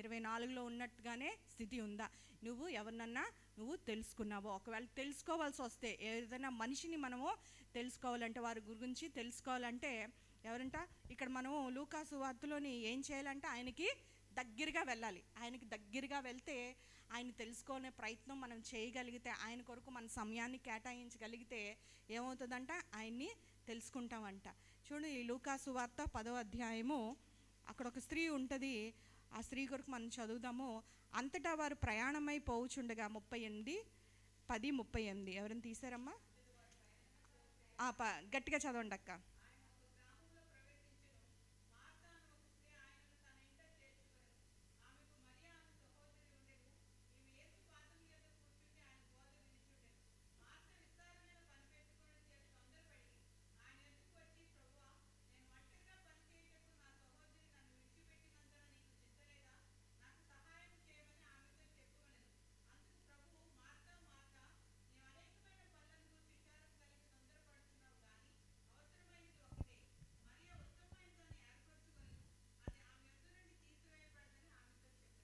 24లో ఉన్నట్టుగానే స్థితి ఉందా? నువ్వు ఎవరినన్నా నువ్వు తెలుసుకున్నావో? ఒకవేళ తెలుసుకోవాల్సి వస్తే, ఏదైనా మనిషిని మనము తెలుసుకోవాలంటే, వారి గురించి తెలుసుకోవాలంటే ఎవరంట, ఇక్కడ మనము లూకాసు వార్తలోని ఏం చేయాలంటే ఆయనకి దగ్గరగా వెళ్ళాలి. ఆయనకి దగ్గరగా వెళ్తే ఆయన తెలుసుకునే ప్రయత్నం మనం చేయగలిగితే, ఆయన కొరకు మన సమయాన్ని కేటాయించగలిగితే ఏమవుతుందంట, ఆయన్ని తెలుసుకుంటామంట. చూడు, ఈ లూకాసు వార్త 10వ అధ్యాయము, అక్కడ ఒక స్త్రీ ఉంటుంది. ఆ స్త్రీ కొరకు మనం చదువుదాము. అంతటా వారు ప్రయాణమై పోవుచుండగా 10:38 ఎవరైనా తీసారమ్మా? గట్టిగా చదవండి అక్క.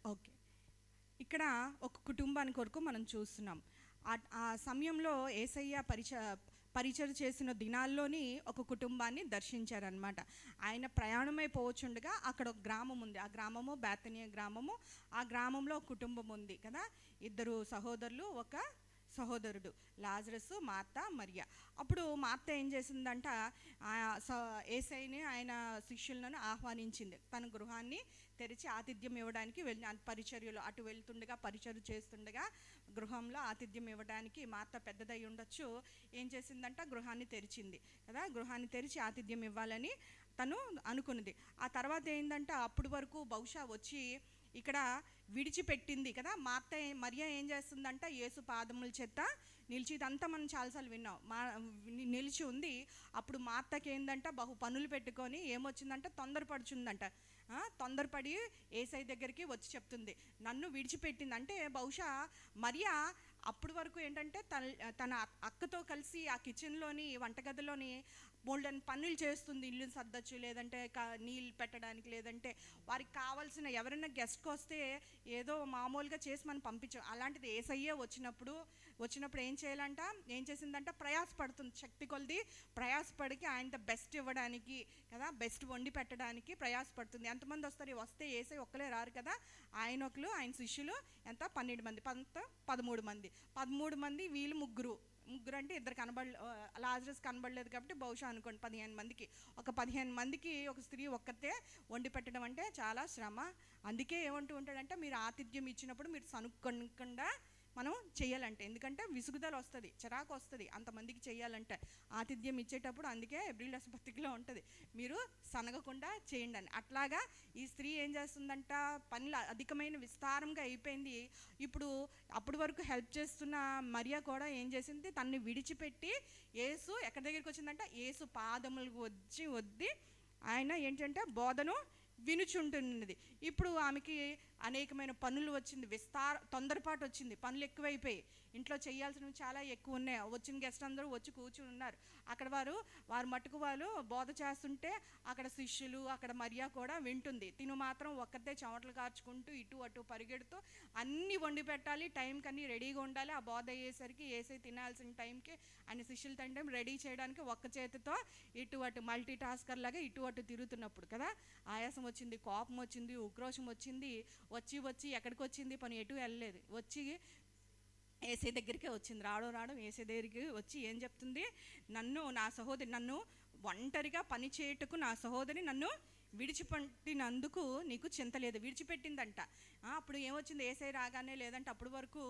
ఓకే, ఇక్కడ ఒక కుటుంబాన్ని కొరకు మనం చూస్తున్నాం. ఆ సమయంలో యేసయ్య పరిచయం చేసిన దినాల్లోని ఒక కుటుంబాన్ని దర్శించారనమాట. ఆయన ప్రయాణమై పోవచ్చుండగా అక్కడ ఒక గ్రామం ఉంది. ఆ గ్రామము బేతనియా గ్రామము. ఆ గ్రామంలో ఒక కుటుంబం ఉంది కదా. 2 సహోదరులు, ఒక సహోదరుడు, లాజరసు, మార్త, మరియా. అప్పుడు మార్త ఏం చేసిందంట, యేసయ్యని ఆయన శిష్యులను ఆహ్వానించింది. తన గృహాన్ని తెరిచి ఆతిథ్యం ఇవ్వడానికి పరిచర్యలో అటు వెళ్తుండగా, పరిచర్య చేస్తుండగా గృహంలో ఆతిథ్యం ఇవ్వడానికి, మార్త పెద్దదై ఉండొచ్చు, ఏం చేసిందంట, గృహాన్ని తెరిచింది కదా. గృహాన్ని తెరిచి ఆతిథ్యం ఇవ్వాలని తను అనుకున్నది. ఆ తర్వాత ఏంటంటే, అప్పటి వరకు బహుశా వచ్చి ఇక్కడ విడిచిపెట్టింది కదా. మరియా ఏం చేస్తుందంట, యేసు పాదముల చెత్త నిలిచి, ఇదంతా మనం చాలాసార్లు విన్నాం, నిలిచి ఉంది. అప్పుడు మార్తకి ఏందంట, బహు పనులు పెట్టుకొని ఏమొచ్చిందంట, తొందరపడి యేసయ్య దగ్గరికి వచ్చి చెప్తుంది, నన్ను విడిచిపెట్టింది. అంటే బహుశా మరియా అప్పటి వరకు ఏంటంటే తన అక్కతో కలిసి ఆ కిచెన్లోని, వంటగదిలోని బోల్డెన్ పనులు చేస్తుంది, ఇల్లు సర్దచ్చు, లేదంటే నీళ్ళు పెట్టడానికి, లేదంటే వారికి కావాల్సిన ఎవరైనా గెస్ట్కి వస్తే ఏదో మామూలుగా చేసి మనం పంపించాం. అలాంటిది యేసయ్యే వచ్చినప్పుడు ఏం చేసిందంట, ప్రయాసపడుతుంది, శక్తి కొలది ప్రయాసపడికి ఆయన బెస్ట్ ఇవ్వడానికి కదా, బెస్ట్ వండి పెట్టడానికి ప్రయాసపడుతుంది. ఎంతమంది వస్తారు? వస్తే యేసయ్య ఒక్కలే రారు కదా, ఆయన శిష్యులు ఎంత 12 మంది, 13 మంది, వీళ్ళు ముగ్గురు అంటే ఇద్దరు లాజరస్ కనబడలేదు కాబట్టి బహుశా అనుకోండి 15 మందికి. ఒక 15 మందికి ఒక స్త్రీ ఒక్కతే వండి పెట్టడం అంటే చాలా శ్రమ. అందుకే ఏమంటూ ఉంటాడంటే, మీరు ఆతిథ్యం ఇచ్చినప్పుడు మీరు సనుక్కొనకుండా మనం చేయాలంటే, ఎందుకంటే విసుగుదల వస్తుంది, చిరాకు వస్తుంది అంతమందికి చేయాలంటే ఆతిథ్యం ఇచ్చేటప్పుడు. అందుకే ఎబ్రిల్ పత్రికలో ఉంటుంది, మీరు సనగకుండా చేయండి అని. అట్లాగా ఈ స్త్రీ ఏం చేస్తుందంట, పనులు అధికమైన విస్తారంగా అయిపోయింది. అప్పటి వరకు హెల్ప్ చేస్తున్న మరియా కూడా ఏం చేసింది, తనని విడిచిపెట్టి యేసు ఎక్కడి దగ్గరికి వచ్చిందంట, యేసు పాదములకు వద్ది ఆయన ఏంటంటే బోధను వినుచుంటున్నది. ఇప్పుడు ఆమెకి అనేకమైన పనులు వచ్చింది, తొందరపాటు వచ్చింది, పనులు ఎక్కువైపోయి, ఇంట్లో చేయాల్సినవి చాలా ఎక్కువ ఉన్నాయి. వచ్చిన గెస్ట్ అందరూ వచ్చి కూర్చుని ఉన్నారు. అక్కడ వారు మట్టుకు వాళ్ళు బోధ చేస్తుంటే అక్కడ శిష్యులు, అక్కడ మరియా కూడా వింటుంది. తిను మాత్రం ఒక్కతే చెమటలు కార్చుకుంటూ ఇటు అటు పరిగెడుతూ అన్నీ వండి పెట్టాలి, టైంకి అన్నీ రెడీగా ఉండాలి. ఆ బోధ అయ్యేసరికి ఏసై తినాల్సిన టైంకి ఆయన శిష్యుల టైం రెడీ చేయడానికి ఒక్క చేతితో ఇటు అటు మల్టీ టాస్కర్ లాగా ఇటు అటు తిరుగుతున్నప్పుడు కదా ఆయాసం వచ్చింది, కోపం వచ్చింది, ఉక్రోషం వచ్చింది. వచ్చి ఎక్కడికి వచ్చింది, పని ఎటు వెళ్ళలేదు, వచ్చి ఏసై దగ్గరికే వచ్చింది. రావడం ఏసై దగ్గరికి వచ్చి ఏం చెప్తుంది, నా సహోదరి నన్ను ఒంటరిగా పని చేయుటకు నా సహోదరి నన్ను విడిచిపెట్టినందుకు నీకు చింత లేదు. విడిచిపెట్టిందంట. అప్పుడు ఏమొచ్చింది, ఏసై రాగానే, లేదంటే అప్పటి వరకు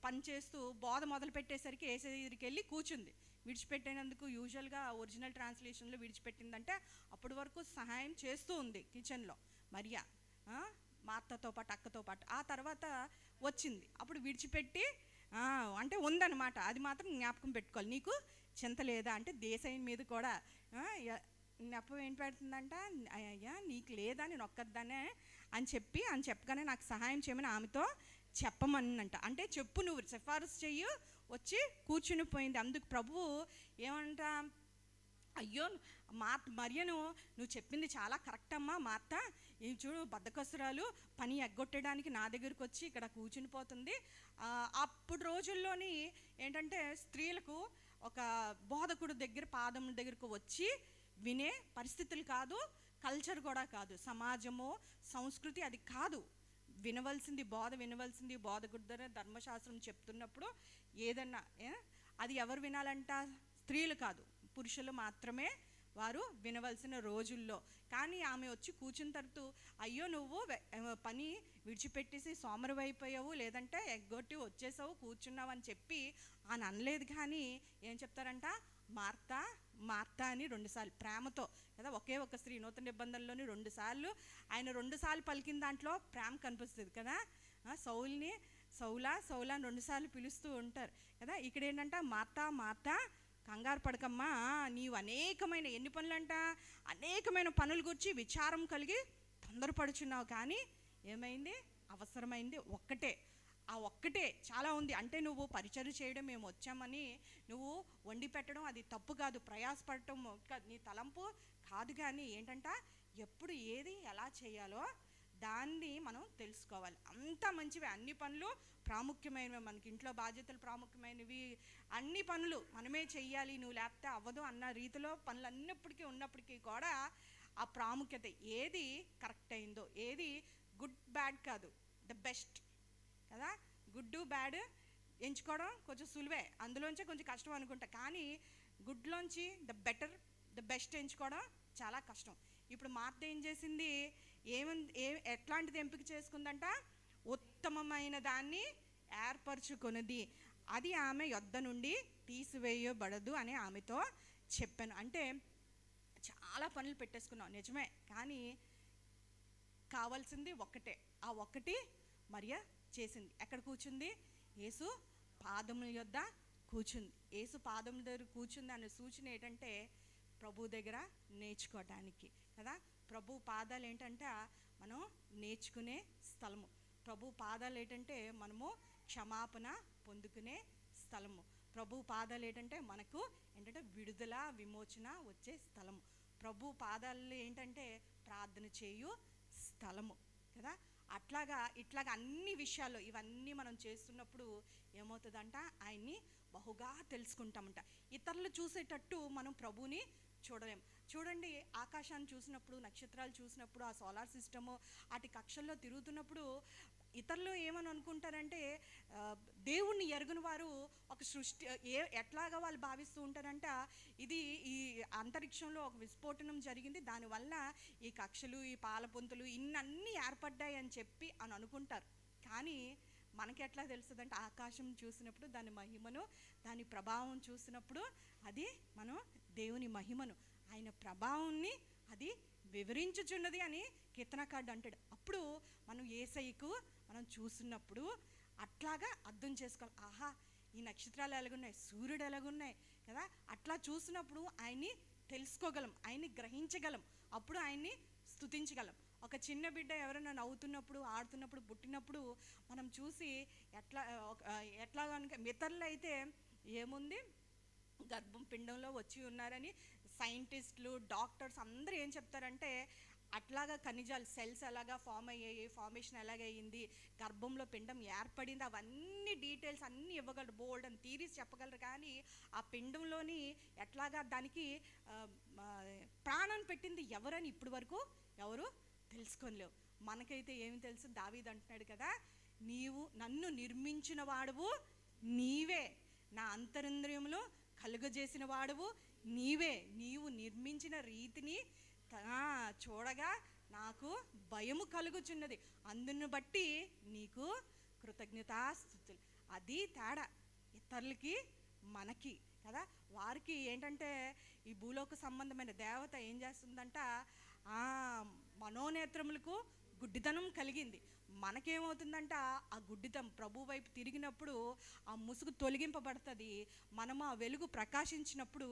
పని చేస్తూ బోధ మొదలు పెట్టేసరికి ఏసై దగ్గరికి వెళ్ళి కూర్చుంది. విడిచిపెట్టినందుకు యూజువల్గా ఒరిజినల్ ట్రాన్స్లేషన్లో విడిచిపెట్టిందంటే అప్పటి వరకు సహాయం చేస్తూ ఉంది కిచెన్లో మరియా, మార్తతో పాటు, అక్కతో పాటు. ఆ తర్వాత వచ్చింది, అప్పుడు విడిచిపెట్టి అంటే ఉందన్నమాట. అది మాత్రం జ్ఞాపకం పెట్టుకోవాలి. నీకు చింత లేదా అంటే దేశం మీద కూడా నెప్పం ఏం పెడుతుందంట, అయ్యా నీకు లేదా, నేను ఒక్కదానే అని చెప్పగానే నాకు సహాయం చేయమని ఆమెతో చెప్పమన్నంట. అంటే చెప్పు, నువ్వు సిఫారసు చెయ్యి, వచ్చి కూర్చుని పోయింది. అందుకు ప్రభువు ఏమంట, అయ్యో మరియను నువ్వు చెప్పింది చాలా కరెక్ట్ అమ్మా మార్త, ఇవి చూడు బద్ధకస్తురాలు పని ఎగ్గొట్టడానికి నా దగ్గరికి వచ్చి ఇక్కడ కూర్చుని పోతుంది. అప్పుడు రోజుల్లోని ఏంటంటే స్త్రీలకు ఒక బోధకుడు పాదం దగ్గరకు వచ్చి వినే పరిస్థితులు కాదు, కల్చర్ కూడా కాదు, సమాజము సంస్కృతి అది కాదు. బోధ వినవలసింది బోధకుడి దగ్గర ధర్మశాస్త్రం చెప్తున్నప్పుడు ఏదన్నా అది ఎవరు వినాలంట, స్త్రీలు కాదు, పురుషులు మాత్రమే వారు వినవలసిన రోజుల్లో. కానీ ఆమె వచ్చి కూర్చున్న తర్వాత, అయ్యో నువ్వు పని విడిచిపెట్టేసి సోమరివైపోయావు, లేదంటే ఎగ్గొట్టి వచ్చేసావు, కూర్చున్నావు అని చెప్పి ఆయన అనలేదు. కానీ ఏం చెప్తారంట, మార్తా మార్తా అని 2 సార్లు ప్రేమతో కదా, ఒకే ఒక స్త్రీ నూతన నిబంధనలోని 2 సార్లు ఆయన 2 సార్లు పలికిన దాంట్లో ప్రేమ కనిపిస్తుంది కదా. సౌలా అని 2 సార్లు పిలుస్తూ ఉంటారు కదా. ఇక్కడ ఏంటంటే మార్తా మార్తా కంగారు పడకమ్మా, నీవు అనేకమైన ఎన్ని పనులంట, అనేకమైన పనులు గురించి విచారం కలిగి తొందరపడుచున్నావు. కానీ ఏమైంది, అవసరమైంది ఒక్కటే. ఆ ఒక్కటే చాలా ఉంది. అంటే నువ్వు పరిచర్య చేయడం మేము వచ్చామని నువ్వు వండి పెట్టడం అది తప్పు కాదు, ప్రయాసపడటం నీ తలంపు కాదు. కానీ ఏంటంట, ఎప్పుడు ఏది ఎలా చేయాలో దాన్ని మనం తెలుసుకోవాలి. అంత మంచివి, అన్ని పనులు ప్రాముఖ్యమైనవి, మనకి ఇంట్లో బాధ్యతలు ప్రాముఖ్యమైనవి, అన్ని పనులు మనమే చెయ్యాలి, నువ్వు లేకపోతే అవ్వదు అన్న రీతిలో పనులు అన్నప్పటికీ ఉన్నప్పటికీ కూడా ఆ ప్రాముఖ్యత ఏది కరెక్ట్ అయిందో, ఏది గుడ్ బ్యాడ్ కాదు, ద బెస్ట్ కదా. గుడ్ బ్యాడ్ ఎంచుకోవడం కొంచెం సులువే, అందులోంచే కొంచెం కష్టం అనుకుంటా. కానీ గుడ్లోంచి ద బెటర్, ద బెస్ట్ ఎంచుకోవడం చాలా కష్టం. ఇప్పుడు మార్త ఏం చేసింది, ఎట్లాంటిది ఎంపిక చేసుకుందంట, ఉత్తమమైన దాన్ని ఏర్పరచుకున్నది, అది ఆమె యొద్ద నుండి తీసివేయబడదు అని ఆమెతో చెప్పాను. అంటే చాలా పనులు పెట్టేసుకున్నాం నిజమే, కానీ కావాల్సింది ఒక్కటే. ఆ ఒక్కటి మరియా చేసింది. ఎక్కడ కూర్చుంది, యేసు పాదముల యొద్ద కూర్చుంది. యేసు పాదముల దగ్గర కూర్చుంది అనే సూచన ఏంటంటే ప్రభు దగ్గర నేర్చుకోవడానికి కదా. ప్రభు పాదాలు ఏంటంటే మనం నేర్చుకునే స్థలము. ప్రభు పాదాలు ఏంటంటే మనము క్షమాపణ పొందుకునే స్థలము. ప్రభు పాదాలు ఏంటంటే మనకు ఏంటంటే విడుదల విమోచన వచ్చే స్థలము. ప్రభు పాదాలు ఏంటంటే ప్రార్థన చేయు స్థలము కదా. ఇట్లాగా అన్ని విషయాల్లో ఇవన్నీ మనం చేస్తున్నప్పుడు ఏమవుతుందంట, ఆయన్ని బహుగా తెలుసుకుంటామంట. ఇతరులు చూసేటట్టు మనం ప్రభుని చూడలేం. చూడండి, ఆకాశాన్ని చూసినప్పుడు, నక్షత్రాలు చూసినప్పుడు, ఆ సోలార్ సిస్టము వాటి కక్షల్లో తిరుగుతున్నప్పుడు ఇతరులు ఏమని అనుకుంటారంటే, దేవుణ్ణి ఎరుగుని వారు ఒక సృష్టి ఎట్లాగా వాళ్ళు భావిస్తూ ఉంటారంట, ఇది ఈ అంతరిక్షంలో ఒక విస్ఫోటనం జరిగింది, దానివల్ల ఈ కక్షలు, ఈ పాలపుంతలు ఇన్నన్నీ ఏర్పడ్డాయి అని చెప్పి అని అనుకుంటారు. కానీ మనకి ఎట్లా తెలుస్తుందంటే, ఆకాశం చూసినప్పుడు దాని మహిమను, దాని ప్రభావం చూసినప్పుడు అది మనం దేవుని మహిమను, ఆయన ప్రభావాన్ని అది వివరించుచున్నది అని కీర్తనకారుడు అంటాడు. అప్పుడు మనం యేసయ్యకు మనం చూస్తున్నప్పుడు అట్లాగా అర్థం చేసుకోవాలి. ఆహా, ఈ నక్షత్రాలు ఎలాగున్నాయి, సూర్యుడు ఎలాగున్నాయి కదా. అట్లా చూసినప్పుడు ఆయన్ని తెలుసుకోగలం, ఆయన్ని గ్రహించగలం, అప్పుడు ఆయన్ని స్తుతించగలం. ఒక చిన్న బిడ్డ ఎవరైనా నవ్వుతున్నప్పుడు, ఆడుతున్నప్పుడు, పుట్టినప్పుడు మనం చూసి ఎట్లా కనుక ఇతరులు అయితే ఏముంది, గర్భం పిండంలో వచ్చి ఉన్నారని సైంటిస్టులు, డాక్టర్స్ అందరూ ఏం చెప్తారంటే, అట్లాగా ఖనిజాలు, సెల్స్ ఎలాగా ఫామ్ అయ్యాయి, ఫార్మేషన్ ఎలాగయ్యింది, గర్భంలో పిండం ఏర్పడింది, అవన్నీ డీటెయిల్స్ అన్నీ ఇవ్వగలరు, బోల్డ్ అని థీరీస్ చెప్పగలరు. కానీ ఆ పిండంలోని ఎట్లాగా దానికి ప్రాణం పెట్టింది ఎవరని ఇప్పటి వరకు ఎవరు తెలుసుకోలేవు. మనకైతే ఏమి తెలుసు, దావీదు అంటున్నాడు కదా, నీవు నన్ను నిర్మించిన వాడువు నీవే, నా అంతరింద్రియములు కలుగజేసిన వాడువు నీవే, నీవు నిర్మించిన రీతిని చూడగా నాకు భయము కలుగుచున్నది, అందును బట్టి నీకు కృతజ్ఞతాస్తుతులు. అది తేడా ఇతరులకి మనకి కదా. వారికి ఏంటంటే ఈ భూలోక సంబంధమైన దేవత ఏం చేస్తుందంట, మనోనేత్రములకు గుడ్డితనం కలిగింది. మనకేమవుతుందంట, ఆ గుడ్డితం ప్రభు వైపు తిరిగినప్పుడు ఆ ముసుగు తొలగింపబడుతుంది. మనం ఆ వెలుగు ప్రకాశించినప్పుడు,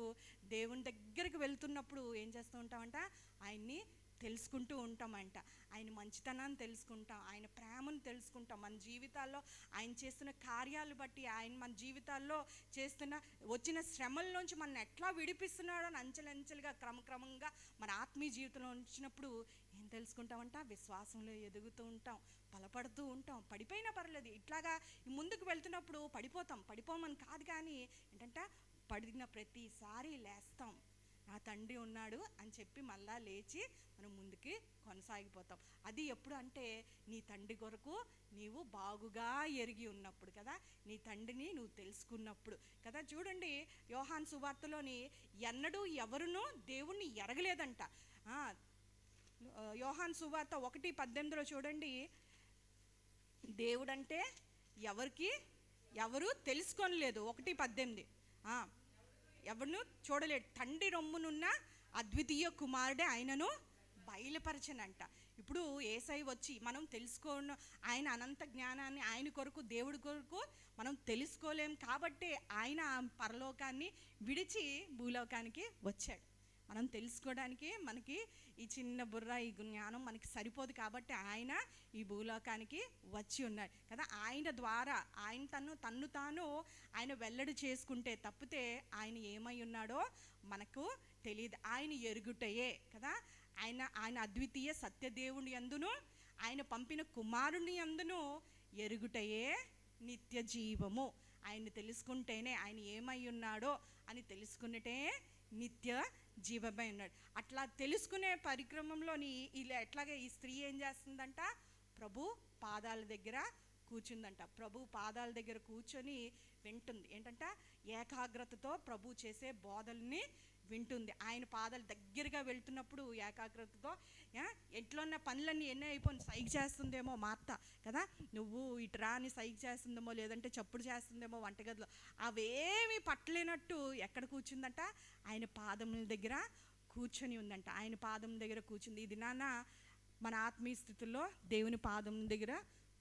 దేవుని దగ్గరికి వెళ్తున్నప్పుడు ఏం చేస్తూ ఉంటామంట, ఆయన్ని తెలుసుకుంటూ ఉంటామంట. ఆయన మంచితనాన్ని తెలుసుకుంటాం, ఆయన ప్రేమను తెలుసుకుంటాం, మన జీవితాల్లో ఆయన చేస్తున్న కార్యాలు బట్టి, ఆయన మన జీవితాల్లో చేస్తున్న వచ్చిన శ్రమల్లోంచి మన ఎట్లా విడిపిస్తున్నాడో అని అంచెలంచెలుగా క్రమక్రమంగా మన ఆత్మీయ జీవితంలో వచ్చినప్పుడు ఏం తెలుసుకుంటామంట, విశ్వాసంలో ఎదుగుతూ ఉంటాం, బలపడుతూ ఉంటాం. పడిపోయినా పర్లేదు, ఇట్లాగా ముందుకు వెళ్తున్నప్పుడు పడిపోమని కాదు, కానీ ఏంటంటే పడిన ప్రతిసారి లేస్తాం, నా తండ్రి ఉన్నాడు అని చెప్పి మళ్ళా లేచి మనం ముందుకి కొనసాగిపోతాం. అది ఎప్పుడు అంటే, నీ తండ్రి కొరకు నీవు బాగుగా ఎరిగి ఉన్నప్పుడు కదా, నీ తండ్రిని నువ్వు తెలుసుకున్నప్పుడు కదా. చూడండి, యోహాను సువార్తలోని ఎన్నడూ ఎవరునూ దేవుణ్ణి ఎరగలేదంట. యోహాను సువార్త 1:18 చూడండి, దేవుడంటే ఎవరు తెలుసుకోలేదు. 1:18 ఎవరిను చూడలేడు, తండ్రి రొమ్మునున్న అద్వితీయ కుమారుడే ఆయనను బయలుపరచనంట. ఇప్పుడు యేసయ్య వచ్చి మనం తెలుసుకోను, ఆయన అనంత జ్ఞానాన్ని ఆయన కొరకు, దేవుడి కొరకు మనం తెలుసుకోలేం కాబట్టి ఆయన పరలోకాన్ని విడిచి భూలోకానికి వచ్చాడు. మనం తెలుసుకోవడానికి మనకి ఈ చిన్న బుర్ర, ఈ జ్ఞానం మనకి సరిపోదు కాబట్టి ఆయన ఈ భూలోకానికి వచ్చి ఉన్నాడు కదా. ఆయన ద్వారా ఆయన తన్ను తాను ఆయన వెల్లడి చేసుకుంటే తప్పితే ఆయన ఏమై ఉన్నాడో మనకు తెలియదు. ఆయన ఎరుగుటయే కదా, ఆయన అద్వితీయ సత్యదేవుని యందును, ఆయన పంపిన కుమారుని యందును ఎరుగుటయే నిత్య జీవము. ఆయన తెలుసుకుంటేనే, ఆయన ఏమై ఉన్నాడో అని తెలుసుకున్నటే నిత్య జీవమై ఉన్నాడు. అట్లా తెలుసుకునే పరిక్రమంలోని ఇలా ఎట్లాగే ఈ స్త్రీ ఏం చేస్తుందంట, ప్రభు పాదాల దగ్గర కూర్చుందంట. ప్రభు పాదాల దగ్గర కూర్చొని వింటుంది. ఏంటంట, ఏకాగ్రతతో ప్రభు చేసే బోధల్ని వింటుంది. ఆయన పాదాల దగ్గరగా వెళ్తున్నప్పుడు ఏకాగ్రతతో ఎట్లా ఉన్న పనులన్నీ ఎన్నో అయిపోయి సైగ చేస్తుందేమో మా అత్త కదా, నువ్వు ఇటు రా అని సైగ చేస్తుందేమో, లేదంటే చప్పుడు చేస్తుందేమో వంటగదిలో, అవేమి పట్టలేనట్టు ఎక్కడ కూర్చుందంట, ఆయన పాదముల దగ్గర కూర్చొని ఉందంట. ఆయన పాదం దగ్గర కూర్చుంది. ఇది నాన్న మన ఆత్మీయ స్థితుల్లో దేవుని పాదం దగ్గర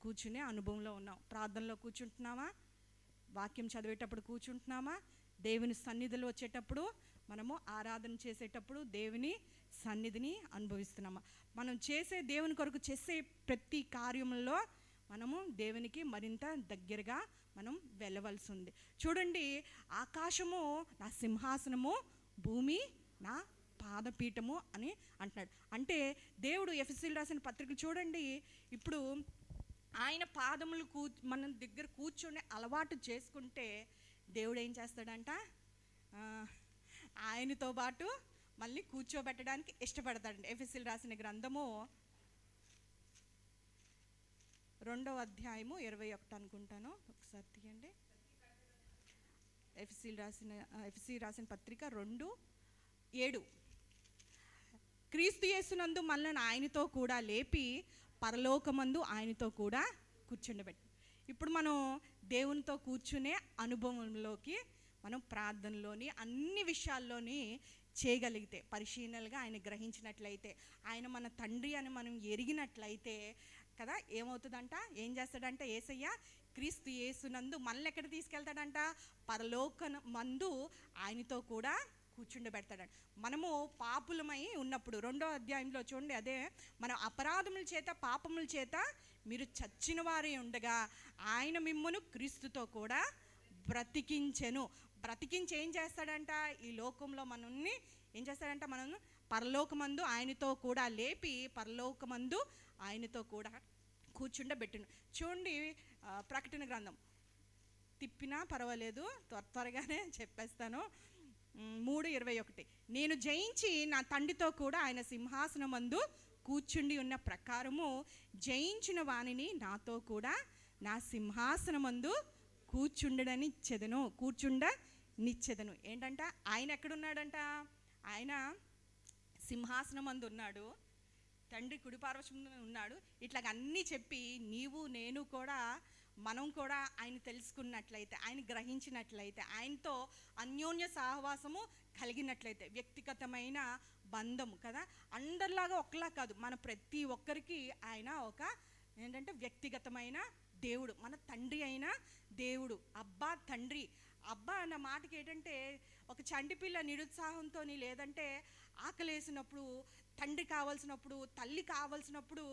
కూర్చునే అనుభవంలో ఉన్నాం. ప్రార్థనలో కూర్చుంటున్నామా, వాక్యం చదివేటప్పుడు కూర్చుంటున్నామా, దేవుని సన్నిధిలో వచ్చేటప్పుడు మనము ఆరాధన చేసేటప్పుడు దేవుని సన్నిధిని అనుభవిస్తున్నామా, మనం చేసే దేవుని కొరకు చేసే ప్రతి కార్యంలో మనము దేవునికి మరింత దగ్గరగా మనం వెళ్ళవలసి ఉంది. చూడండి, ఆకాశము నా సింహాసనము, భూమి నా పాదపీఠము అని అంటున్నాడు. అంటే దేవుడు ఎఫెసీయులకు రాసిన పత్రిక చూడండి, ఇప్పుడు ఆయన పాదములు మన దగ్గర కూర్చొని అలవాటు చేసుకుంటే దేవుడు ఏం చేస్తాడంట, ఆయనతో పాటు మళ్ళీ కూర్చోబెట్టడానికి ఇష్టపడతాడండి. ఎఫెసీయులకు రాసిన గ్రంథము 2వ అధ్యాయము 21 అనుకుంటాను, ఒకసారి తీయండి. ఎఫెసీ రాసిన పత్రిక 2:7. క్రీస్తు యేసునందు మనల్ని ఆయనతో కూడా లేపి పరలోకమందు ఆయనతో కూడా కూర్చుండబెట్టి. ఇప్పుడు మనం దేవునితో కూర్చునే అనుభవంలోకి మనం ప్రార్థనలోని అన్ని విషయాల్లోని చేయగలిగితే, పరిశీలనగా ఆయన గ్రహించినట్లయితే, ఆయన మన తండ్రి అని మనం ఎరిగినట్లయితే కదా, ఏమవుతుందంట, ఏం చేస్తాడంట, యేసయ్య క్రీస్తు యేసునందు మనల్ని ఎక్కడ తీసుకెళ్తాడంట, పరలోకమందు ఆయనతో కూడా కూర్చుండబెడతాడంట. మనము పాపులమై ఉన్నప్పుడు 2వ అధ్యాయంలో చూడండి, అదే మన అపరాధముల చేత పాపముల చేత మీరు చచ్చిన వారే ఉండగా ఆయన మిమ్మును క్రీస్తుతో కూడా బ్రతికించెను. బ్రతికించి ఏం చేస్తాడంట, ఈ లోకంలో మనల్ని ఏం చేస్తాడంట, మనం పరలోకమందు ఆయనతో కూడా లేపి పరలోకమందు ఆయనతో కూడా కూర్చుండబెట్టును. చూడండి, ప్రకటన గ్రంథం తిప్పినా పర్వాలేదు, త్వరగానే చెప్పేస్తాను. 3:21. నేను జయించి నా తండ్రితో కూడా ఆయన సింహాసనమందు కూర్చుండి ఉన్న ప్రకారము జయించిన వానిని నాతో కూడా నా సింహాసనమందు కూర్చుండనిచ్చెదను. ఏంటంట, ఆయన ఎక్కడున్నాడంట, ఆయన సింహాసనమందు ఉన్నాడు, తండ్రి కుడిపార్శ్వమున ఉన్నాడు. ఇట్లాగ అన్నీ చెప్పి నీవు నేను కూడా, మనం కూడా ఆయన తెలుసుకున్నట్లయితే, ఆయన గ్రహించినట్లయితే, ఆయనతో అన్యోన్య సహవాసము కలిగినట్లయితే, వ్యక్తిగతమైన బంధము కదా, అందరిలాగా ఒకలా కాదు, మన ప్రతి ఒక్కరికి ఆయన ఒక ఏంటంటే వ్యక్తిగతమైన దేవుడు, మన తండ్రి అయిన దేవుడు. అబ్బా తండ్రి, అబ్బా అన్న మాటకి ఏంటంటే, ఒక చంటిపిల్ల నిరుత్సాహంతో లేదంటే ఆకలేసినప్పుడు, తండ్రి కావాల్సినప్పుడు, తల్లి కావాల్సినప్పుడు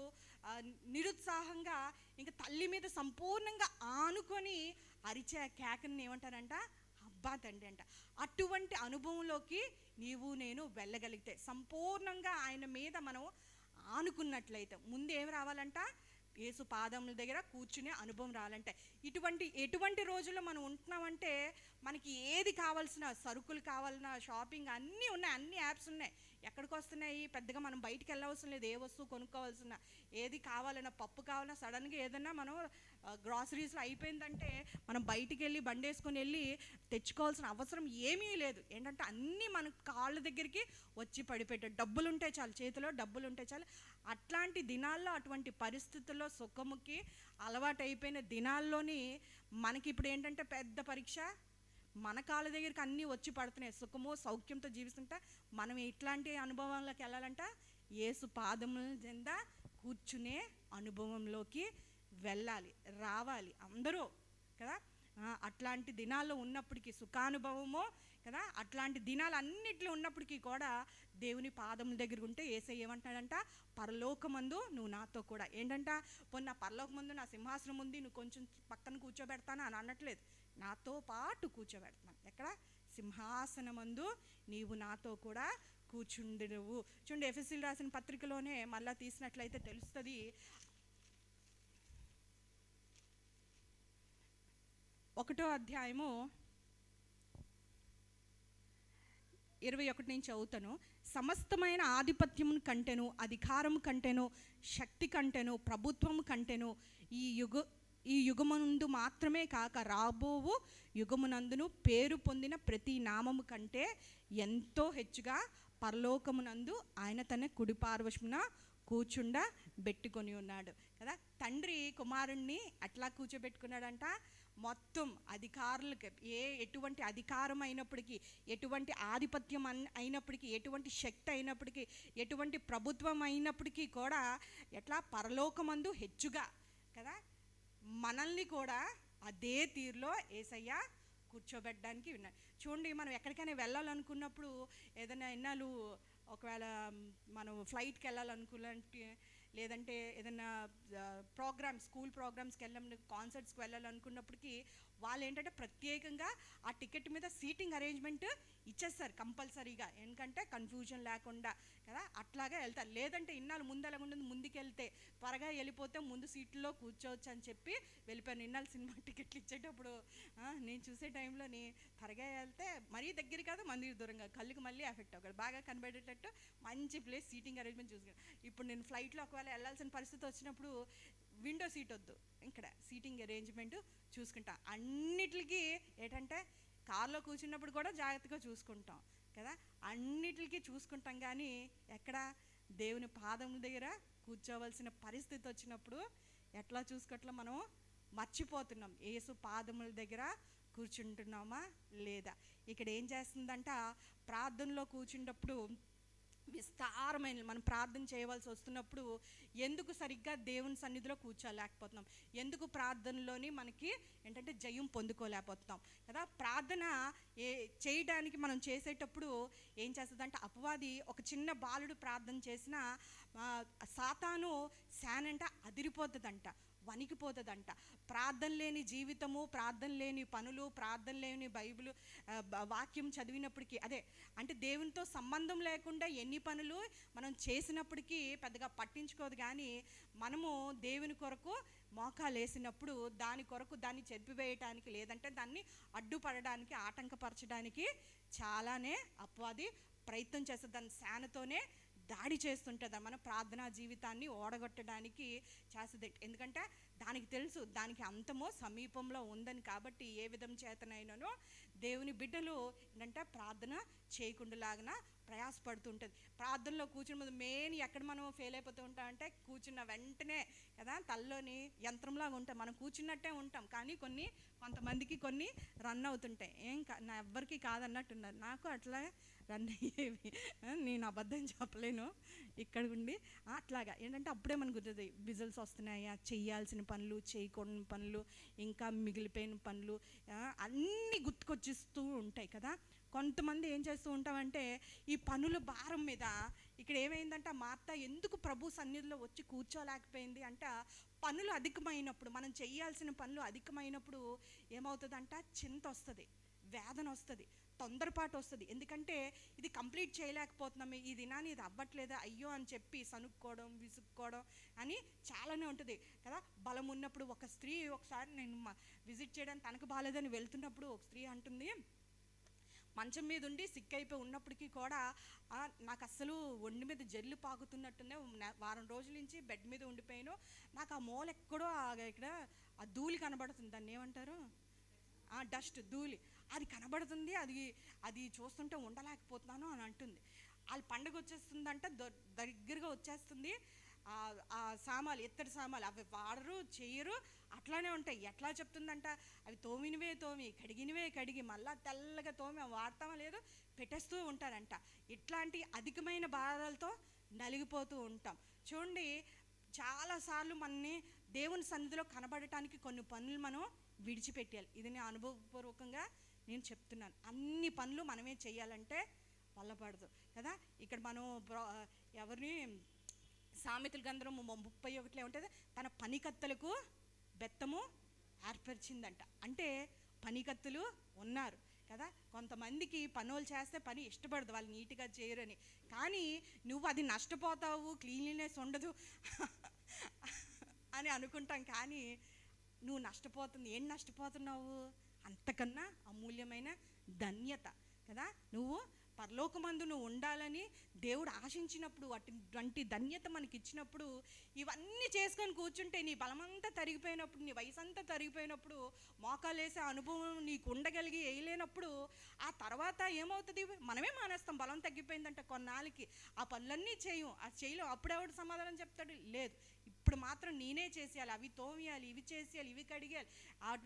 నిరుత్సాహంగా ఇంకా తల్లి మీద సంపూర్ణంగా ఆనుకొని అరిచే కేకని ఏమంటారంట, అబ్బా తండ్రి అంట. అటువంటి అనుభవంలోకి నీవు నేను వెళ్ళగలిగితే, సంపూర్ణంగా ఆయన మీద మనం ఆనుకున్నట్లయితే, ముందు ఏం రావాలంట, యేసు పాదముల దగ్గర కూర్చునే అనుభవం రావాలంటే, ఎటువంటి రోజుల్లో మనం ఉంటున్నామంటే, మనకి ఏది కావాల్సిన సరుకులు కావాలన్నా, షాపింగ్ అన్నీ ఉన్నాయి, అన్ని యాప్స్ ఉన్నాయి. ఎక్కడికి వస్తున్నాయి, పెద్దగా మనం బయటికి వెళ్ళవలసిన లేదు. ఏ వస్తువు కొనుక్కోవాల్సిన, ఏది కావాలన్నా, పప్పు కావాలన్నా, సడన్గా ఏదన్నా మనం గ్రాసరీస్లో అయిపోయిందంటే మనం బయటికి వెళ్ళి బండి వేసుకొని వెళ్ళి తెచ్చుకోవాల్సిన అవసరం ఏమీ లేదు. ఏంటంటే అన్నీ మన కాళ్ళ దగ్గరికి వచ్చి పడిపెట్టాడు. డబ్బులు ఉంటే చాలు, చేతిలో డబ్బులు ఉంటే చాలు. అట్లాంటి దినాల్లో, అటువంటి పరిస్థితుల్లో సుఖముకి అలవాటు అయిపోయిన దినాల్లోని మనకి ఇప్పుడు ఏంటంటే పెద్ద పరీక్ష, మన కాళ్ళ దగ్గరికి అన్నీ వచ్చి పడుతున్నాయి. సుఖము సౌఖ్యంతో జీవిస్తుంటే మనం ఇట్లాంటి అనుభవంలోకి వెళ్ళాలంట, యేసు పాదముల చెంద కూర్చునే అనుభవంలోకి వెళ్ళాలి, రావాలి అందరూ కదా. అట్లాంటి దినాల్లో ఉన్నప్పటికీ, సుఖానుభవమో కదా, అట్లాంటి దినాలు అన్నిట్లో ఉన్నప్పటికీ కూడా దేవుని పాదముల దగ్గర ఉంటే యేసయ్య ఏమంటాడంట, పరలోకమందు నువ్వు నాతో కూడా ఏంటంట, పొన్న పరలోకమందు నా సింహాసనం ఉంది, నువ్వు కొంచెం పక్కన కూర్చోబెడతాను అని అనట్లేదు, నాతో పాటు కూర్చోబెడతాను. ఎక్కడ, సింహాసనమందు నీవు నాతో కూడా కూర్చుండువు. చూడండి, ఎఫెసీయులకు రాసిన పత్రికలోనే మళ్ళీ తీసినట్లయితే తెలుస్తుంది. 1వ అధ్యాయము 21 నుంచి చదువుతాను. సమస్తమైన ఆధిపత్యం కంటేను, అధికారం కంటేను, శక్తి కంటేను, ప్రభుత్వం కంటేను ఈ యుగమునందు మాత్రమే కాక రాబోవు యుగమునందును పేరు పొందిన ప్రతి నామము కంటే ఎంతో హెచ్చుగా పరలోకమునందు ఆయన తన కుడిపార్శ్వమున కూర్చుండబెట్టుకొని ఉన్నాడు కదా. తండ్రి కుమారుణ్ణి అట్లా కూర్చోబెట్టుకున్నాడంట. మొత్తం అధికారులకి ఎటువంటి అధికారం అయినప్పటికీ, ఎటువంటి ఆధిపత్యం అయినప్పటికీ, ఎటువంటి శక్తి అయినప్పటికీ, ఎటువంటి ప్రభుత్వం అయినప్పటికీ కూడా ఎట్లా పరలోకమందు హెచ్చుగా కదా మనల్ని కూడా అదే తీరులో యేసయ్య కూర్చోబెట్టడానికి ఉన్నాడు. చూడండి, మనం ఎక్కడికైనా వెళ్ళాలనుకున్నప్పుడు, ఏదైనా ఎన్నాళ్ళు ఒకవేళ మనం ఫ్లైట్కి వెళ్ళాలనుకుంటే, లేదంటే ఏదైనా స్కూల్ ప్రోగ్రామ్స్కి వెళ్ళాం, కాన్సర్ట్స్కి వెళ్ళాలనుకున్నప్పటికీ వాళ్ళు ఏంటంటే ప్రత్యేకంగా ఆ టికెట్ మీద సీటింగ్ అరేంజ్మెంట్ ఇచ్చేస్తారు కంపల్సరీగా, ఎందుకంటే కన్ఫ్యూజన్ లేకుండా కదా, అట్లాగే వెళ్తారు. లేదంటే ఇన్నాళ్ళు ముందు ఎలా ఉండదు, ముందుకెళ్తే త్వరగా వెళ్ళిపోతే ముందు సీట్లో కూర్చోవచ్చు అని చెప్పి వెళ్ళిపోయాను. ఇన్నాళ్ళు సినిమా టికెట్లు ఇచ్చేటప్పుడు నేను చూసే టైంలోని త్వరగా వెళ్తే మరీ దగ్గర కాదు, మంది దూరంగా, కళ్ళుకి మళ్ళీ ఎఫెక్ట్ అవ్వదు, బాగా కనబడేటట్టు మంచి ప్లేస్ సీటింగ్ అరేంజ్మెంట్ చూసుకున్నాను. ఇప్పుడు నేను ఫ్లైట్లో ఒకవేళ వెళ్ళాల్సిన పరిస్థితి వచ్చినప్పుడు విండో సీట్ వద్దు, ఇక్కడ సీటింగ్ అరేంజ్మెంట్ చూసుకుంటా. అన్నిటికీ ఏంటంటే కార్లో కూర్చున్నప్పుడు కూడా జాగ్రత్తగా చూసుకుంటాం కదా, అన్నిటికీ చూసుకుంటాం. కానీ ఎక్కడ దేవుని పాదముల దగ్గర కూర్చోవలసిన పరిస్థితి వచ్చినప్పుడు ఎట్లా చూసుకోవట్లా మనం మర్చిపోతున్నాం. యేసు పాదముల దగ్గర కూర్చుంటున్నామా లేదా? ఇక్కడ ఏం చేస్తుందంట, ప్రార్థనలో కూర్చున్నప్పుడు విస్తారమైన మనం ప్రార్థన చేయవలసి వస్తున్నప్పుడు ఎందుకు సరిగ్గా దేవుని సన్నిధిలో కూర్చోలేకపోతున్నాం, ఎందుకు ప్రార్థనలోని మనకి ఏంటంటే జయం పొందుకోలేకపోతున్నాం కదా. ప్రార్థన చేయడానికి మనం చేసేటప్పుడు ఏం చేస్తుందంటే, అపవాది ఒక చిన్న బాలుడు ప్రార్థన చేసిన సాతాను శానంట అదిరిపోతుందంట, వణికిపోతుందంట. ప్రార్థన లేని జీవితము, ప్రార్థన లేని పనులు, ప్రార్థన లేని బైబిల్ వాక్యం చదివినప్పటికీ, అదే అంటే దేవునితో సంబంధం లేకుండా ఎన్ని పనులు మనం చేసినప్పటికీ పెద్దగా పట్టించుకోదు. కానీ మనము దేవుని కొరకు మోకాలు వేసినప్పుడు దాని కొరకు దాన్ని చెరిపివేయటానికి, లేదంటే దాన్ని అడ్డుపడడానికి, ఆటంకపరచడానికి చాలానే అపవాది ప్రయత్నం చేస్తుంది. దాని శానతోనే దాడి చేస్తుంటుంది, మన ప్రార్థనా జీవితాన్ని ఓడగొట్టడానికి చేస్తుంది. ఎందుకంటే దానికి తెలుసు దానికి అంతమో సమీపంలో ఉందని. కాబట్టి ఏ విధం చేతనైనానో దేవుని బిడ్డలు ఏంటంటే ప్రార్థన చేయకుండాలాగా ప్రయాసపడుతుంటుంది. ప్రార్థనలో కూర్చున్న ముందు మెయిన్ ఎక్కడ మనం ఫెయిల్ అయిపోతూ ఉంటామంటే, కూర్చున్న వెంటనే కదా తల్లోని యంత్రంలాగా ఉంటాం, మనం కూర్చున్నట్టే ఉంటాం. కానీ కొంతమందికి కొన్ని రన్ అవుతుంటాయి, నా ఎవ్వరికి కాదన్నట్టున్నారు, నాకు అట్లా రన్ అయ్యేవి. నేను అబద్ధం చెప్పలేను ఇక్కడ ఉండి. అట్లాగా ఏంటంటే అప్పుడే మనకు గుర్తుంది, విజల్స్ వస్తున్నాయా, చేయాల్సిన పనులు, చేయకూడని పనులు, ఇంకా మిగిలిపోయిన పనులు అన్నీ గుర్తుకొచ్చిస్తూ ఉంటాయి కదా. కొంతమంది ఏం చేస్తూ ఉంటామంటే, ఈ పనుల భారం మీద ఇక్కడ ఏమైందంటే, మా అత్త ఎందుకు ప్రభు సన్నిధిలో వచ్చి కూర్చోలేకపోయింది అంటే, పనులు అధికమైనప్పుడు, మనం చేయాల్సిన పనులు అధికమైనప్పుడు ఏమవుతుందంట, చింత వస్తుంది, వేదన వస్తుంది, తొందరపాటు వస్తుంది. ఎందుకంటే ఇది కంప్లీట్ చేయలేకపోతున్నాము, ఈ దినాన్ని ఇది అవ్వట్లేదా అయ్యో అని చెప్పి సనుక్కోవడం, విసుక్కోవడం అని చాలానే ఉంటుంది కదా. బలం ఉన్నప్పుడు ఒక స్త్రీ, ఒకసారి నేను విజిట్ చేయడానికి తనకు బాగాలేదని వెళ్తున్నప్పుడు ఒక స్త్రీ అంటుంది, మంచం మీద ఉండి సిక్ అయిపోయి ఉన్నప్పటికీ కూడా నాకు అస్సలు ఒంటి మీద జల్లు పాకుతున్నట్టునే, వారం రోజుల నుంచి బెడ్ మీద ఉండిపోయాను, నాకు ఆ మూల ఎక్కడో ఇక్కడ ఆ ధూళి కనబడుతుంది, దాన్ని ఏమంటారు, డస్ట్, ధూళి అది కనబడుతుంది, అది చూస్తుంటే ఉండలేకపోతున్నాను అని అంటుంది. వాళ్ళ పండగ వచ్చేస్తుందంట, దగ్గరగా వచ్చేస్తుంది. ఆ సామాలు, ఎత్తడి సామాలు అవి వాడరు, చేయరు, అట్లానే ఉంటాయి. ఎట్లా చెప్తుందంట, అవి తోమినవే తోమి, కడిగినవే కడిగి, మళ్ళా తెల్లగా తోమి వాడతామో లేదో పెట్టేస్తూ ఉంటారంట. ఇట్లాంటి అధికమైన భారాలతో నలిగిపోతూ ఉంటాం. చూడండి, చాలాసార్లు మనని దేవుని సన్నిధిలో కనబడటానికి కొన్ని పనులు మనం విడిచిపెట్టాలి. ఇది నేను అనుభవపూర్వకంగా నేను చెప్తున్నాను. అన్ని పనులు మనమే చేయాలంటే వల్లపడదు కదా. ఇక్కడ మనం ఎవరిని, సామెతల గ్రంథం 31 ఉంటుంది, తన పనికత్తెలకు బెత్తము ఏర్పరిచిందంట. అంటే పనికత్తులు ఉన్నారు కదా. కొంతమందికి పనులు చేస్తే పని ఇష్టపడదు, వాళ్ళు నీట్గా చేయరని. కానీ నువ్వు అది నష్టపోతావు, క్లీన్లీనెస్ ఉండదు అని అనుకుంటాం. కానీ నువ్వు నష్టపోతుంది, ఏం నష్టపోతున్నావు, అంతకన్నా అమూల్యమైన ధన్యత కదా. నువ్వు పరలోకమందు నువ్వు ఉండాలని దేవుడు ఆశించినప్పుడు, అటువంటి ధన్యత మనకి ఇచ్చినప్పుడు, ఇవన్నీ చేసుకొని కూర్చుంటే నీ బలమంతా తరిగిపోయినప్పుడు, నీ వయసు అంతా తరిగిపోయినప్పుడు, మోకాలు వేసే అనుభవం నీకు ఉండగలిగి వేయలేనప్పుడు, ఆ తర్వాత ఏమవుతుంది, మనమే మానేస్తాం. బలం తగ్గిపోయిందంటే కొన్నాళ్ళకి ఆ పనులన్నీ చేయలేం. అప్పుడెవడు సమాధానం చెప్తాడు, లేదు ఇప్పుడు మాత్రం నేనే చేసేయాలి, అవి తోమియాలి, ఇవి చేసేయాలి, ఇవి కడిగేయాలి.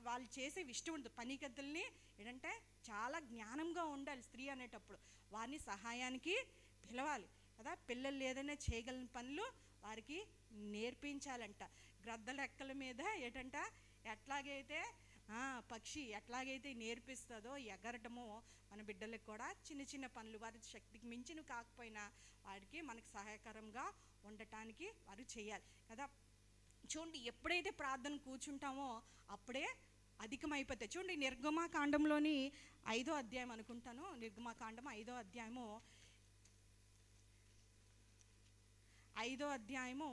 వాళ్ళు చేసేవి ఇష్టం ఉండదు. పనికత్తుల్ని ఏంటంటే చాలా జ్ఞానంగా ఉండాలి స్త్రీ అనేటప్పుడు, వారిని సహాయానికి పిలవాలి కదా. పిల్లలు ఏదైనా చేయగలిగిన పనులు వారికి నేర్పించాలంట. గ్రద్దల రెక్కల మీద ఏంటంట, ఎట్లాగైతే పక్షి ఎట్లాగైతే నేర్పిస్తుందో ఎగరటమో మన బిడ్డలకు కూడా చిన్న చిన్న పనులు వారి శక్తికి మించిన కాకపోయినా వారికి మనకు సహాయకరంగా ఉండటానికి వారు చేయాలి కదా. చూడండి, ఎప్పుడైతే ప్రార్థన కూర్చుంటామో అప్పుడే అధికమైపోతాయి. చూడండి, నిర్గమాకాండంలోని 5వ అధ్యాయం అనుకుంటాను, నిర్గమాకాండం 5వ అధ్యాయము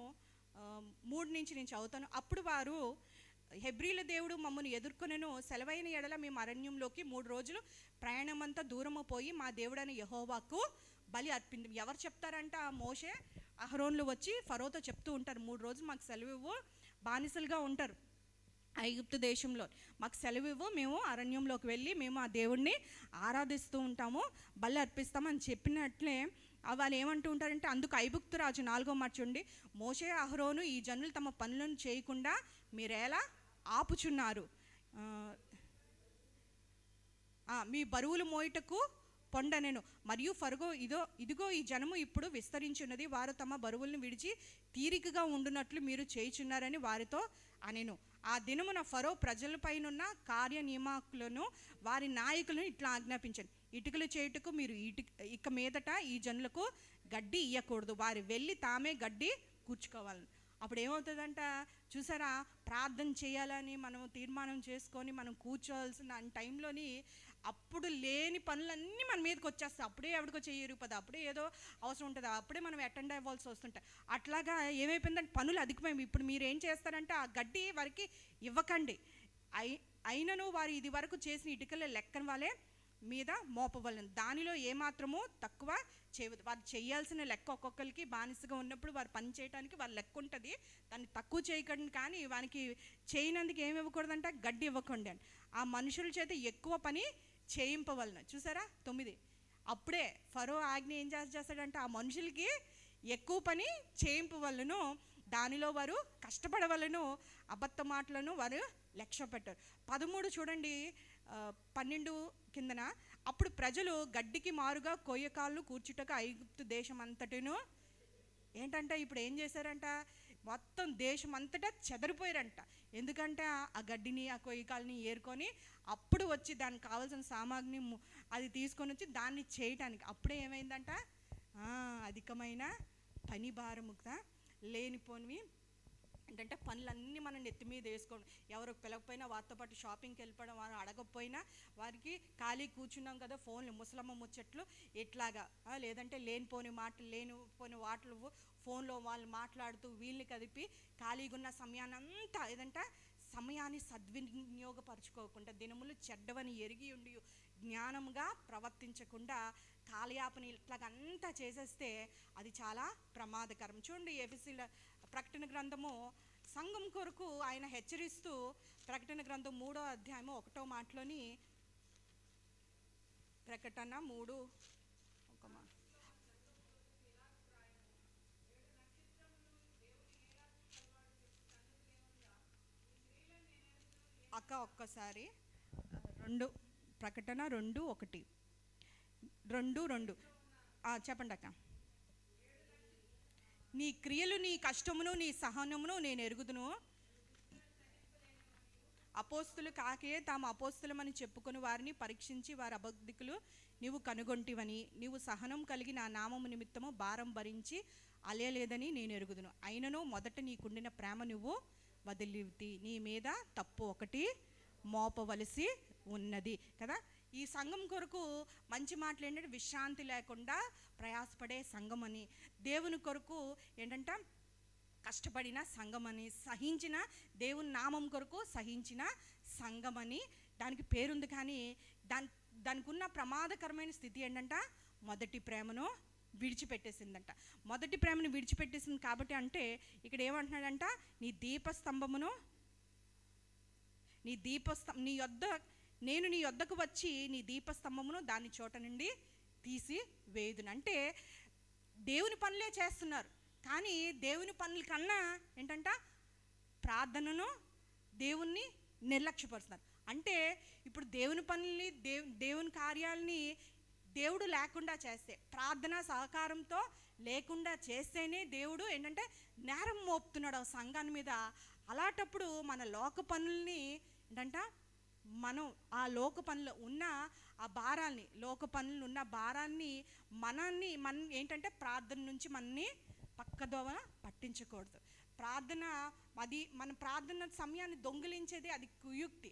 3 నుంచి నేను చదువుతాను. అప్పుడు వారు, హెబ్రీల దేవుడు మమ్మల్ని ఎదుర్కొనెను, సెలవైన ఎడల మేము అరణ్యంలోకి 3 రోజులు ప్రయాణమంతా దూరము పోయి మా దేవుడైన యెహోవాకు బలి అర్పింది. ఎవరు చెప్తారంట? మోషే అహరోన్లు వచ్చి ఫరోతో చెప్తూ ఉంటారు, 3 రోజులు మాకు సెలవు ఇవ్వు, బానిసలుగా ఉంటారు ఐగుప్తు దేశంలో, మాకు సెలవు ఇవ్వు, మేము అరణ్యంలోకి వెళ్ళి మేము ఆ దేవుడిని ఆరాధిస్తూ ఉంటాము, బలి అర్పిస్తామని చెప్పినట్లే వాళ్ళు ఏమంటూ ఉంటారంటే, అందుకు ఐగుప్తు రాజు 4వ మాట చూడండి, మోషే అహరోను ఈ జనులు తమ పనులను చేయకుండా మీరేలా ఆపుచున్నారు, మీ బరువులు మోయుటకు పొండనెను, మరియు ఫరో ఇదిగో ఈ జనము ఇప్పుడు విస్తరించున్నది, వారు తమ బరువులను విడిచి తీరికగా ఉండునట్లు మీరు చేయుచున్నారని వారితో అనెను. ఆ దినమున ఫరో ప్రజలపైనున్న కార్యనియమాకులను వారి నాయకులను ఇట్లా ఆజ్ఞాపించాను, ఇటుకలు చేయుటకు మీరు ఇక మీదట ఈ జనులకు గడ్డి ఇయ్యకూడదు, వారు వెళ్ళి తామే గడ్డి కూర్చుకోవాలని. అప్పుడు ఏమవుతుందంట చూసారా, ప్రార్థన చేయాలని మనం తీర్మానం చేసుకొని మనం కూర్చోవాల్సిన టైంలోని అప్పుడు లేని పనులన్నీ మన మీదకి వచ్చేస్తాయి. అప్పుడే ఎవరికో చెయ్యరుపది, అప్పుడే ఏదో అవసరం ఉంటుంది, అప్పుడే మనం అటెండ్ అవ్వాల్సి వస్తుంటాయి. అట్లాగా ఏమైపోయిందంటే పనులు అధికమైంది. ఇప్పుడు మీరు ఏం చేస్తారంటే ఆ గడ్డి వారికి ఇవ్వకండి, అయినను వారు ఇది వరకు చేసిన ఇటుకల లెక్కన వాళ్ళే మీద మోపవలను, దానిలో ఏమాత్రమూ తక్కువ చేయవద్దు. వారు చేయాల్సిన లెక్క ఒక్కొక్కరికి బానిసగా ఉన్నప్పుడు వారు పని చేయడానికి వారి లెక్క ఉంటుంది, దాన్ని తక్కువ చేయకండి, కానీ వారికి చేయనందుకు ఏమి ఇవ్వకూడదంట, గడ్డి ఇవ్వకండి అని. ఆ మనుషుల చేత ఎక్కువ పని చేయింపవలను. చూసారా 9, అప్పుడే ఫరో ఆజ్ఞ ఏం చేస్తాడంటే ఆ మనుషులకి ఎక్కువ పని చేయింపవలను, దానిలో వారు కష్టపడవలను, అబద్ధ మాటలను వారు లక్ష్య పెట్టారు. 13 చూడండి, 12 కిందన, అప్పుడు ప్రజలు గడ్డికి మారుగా కొయ్యకాళ్ళు కూర్చుటకు ఐగుప్తు దేశం అంతటిను ఏంటంటే ఇప్పుడు ఏం చేశారంట, మొత్తం దేశం అంతటా చెదరిపోయారంట. ఎందుకంటే ఆ గడ్డిని ఆ కొయ్యకాలని ఏరుకొని అప్పుడు వచ్చి దానికి కావాల్సిన సామాగ్రిని అది తీసుకొని వచ్చి దాన్ని చేయటానికి. అప్పుడే ఏమైందంట, అధికమైన పని భారముగా లేనిపోనివి ఏంటంటే పనులన్నీ మనం నెత్తి మీద వేసుకోండి. ఎవరు పిలకపోయినా వారితో పాటు షాపింగ్కి వెళ్ళిపోవడం, వారు అడగకపోయినా వారికి ఖాళీ కూర్చున్నాం కదా, ఫోన్లు ముసలమ్మ ముచ్చట్లు ఇట్లాగా, లేదంటే లేనిపోని వాటలు ఫోన్లో వాళ్ళు మాట్లాడుతూ వీళ్ళని కదిపి ఖాళీగా ఉన్న సమయాన్నంతా ఏదంటే సమయాన్ని సద్వినియోగపరచుకోకుండా, దినములు చెడ్డవని ఎరిగి ఉండి జ్ఞానంగా ప్రవర్తించకుండా కాలయాపన ఇట్లాగంతా చేసేస్తే అది చాలా ప్రమాదకరం. చూడండి, ఎఫెసీయుల ప్రకటన గ్రంథము సంఘం కొరకు ఆయన హెచ్చరిస్తూ ప్రకటన గ్రంథం 3వ అధ్యాయము 1వ మాటలోని, ప్రకటన 3 ఒక్కసారి 2 ప్రకటన 2:1 2 చెప్పండి అక్క. నీ క్రియలు, నీ కష్టమును, నీ సహనమును నేను ఎరుగుదును, అపోస్తులు కాకే తాము అపోస్తులమని చెప్పుకొని వారిని పరీక్షించి వారి అబద్ధికులు నీవు కనుగొంటివని, నీవు సహనం కలిగి నా నామము నిమిత్తము భారం భరించి అలయలేదని నేను ఎరుగుదును, అయినను మొదట నీకుండిన ప్రేమ నువ్వు వదిలితి, నీ మీద తప్పు ఒకటి మోపవలసి ఉన్నది కదా. ఈ సంఘం కొరకు మంచి మాటలు ఏంటంటే విశ్రాంతి లేకుండా ప్రయాసపడే సంఘం అని, దేవుని కొరకు ఏంటంటే కష్టపడిన సంఘం అని, సహించిన దేవుని నామం కొరకు సహించిన సంఘం అని దానికి పేరుంది. కానీ దానికి ఉన్న ప్రమాదకరమైన స్థితి ఏంటంటే మొదటి ప్రేమను విడిచిపెట్టేసిందంట. మొదటి ప్రేమను విడిచిపెట్టేసింది కాబట్టి అంటే ఇక్కడ ఏమంటున్నాడంట, నీ దీపస్తంభమును నేను నీ యొద్దకు వచ్చి నీ దీపస్తంభమును దాని చోట నుండి తీసి వేయుదును. అంటే దేవుని పనులే చేస్తున్నారు, కానీ దేవుని పనుల కన్నా ఏంటంట ప్రార్థనను దేవుణ్ణి నిర్లక్ష్యపరుస్తున్నారు. అంటే ఇప్పుడు దేవుని పనుల్ని దేవుని కార్యాలని దేవుడు లేకుండా చేస్తే, ప్రార్థన సహకారంతో లేకుండా చేస్తేనే దేవుడు ఏంటంటే నేరం మోపుతున్నాడు ఆ సంఘాన్ని మీద. అలాంటప్పుడు మన లోక పనుల్ని ఏంటంట మనం ఆ లోక పనులు ఉన్న ఆ భారాల్ని, లోక పనులు ఉన్న భారాన్ని మనం ఏంటంటే ప్రార్థన నుంచి మనని పక్కదోవ పట్టించకూడదు. ప్రార్థన అది మన ప్రార్థన సమయాన్ని దొంగిలించేది, అది కుయుక్తి,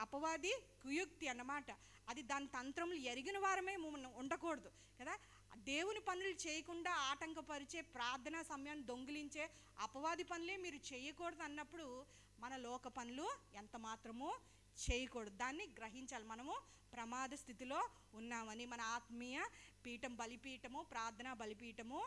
అపవాది కుయుక్తి అన్నమాట. అది దాని తంత్రములు ఎరిగిన వారమే మనం ఉండకూడదు కదా. దేవుని పనులు చేయకుండా ఆటంకపరిచే ప్రార్థనా సమయాన్ని దొంగిలించే అపవాది పనులే మీరు చేయకూడదు అన్నప్పుడు మన లోక పనులు ఎంత మాత్రమూ చేయకూడదు. దాన్ని గ్రహించాలి. మనము ప్రమాద స్థితిలో ఉన్నామని, మన ఆత్మీయ పీఠం, బలిపీఠము, ప్రార్థనా బలిపీఠము,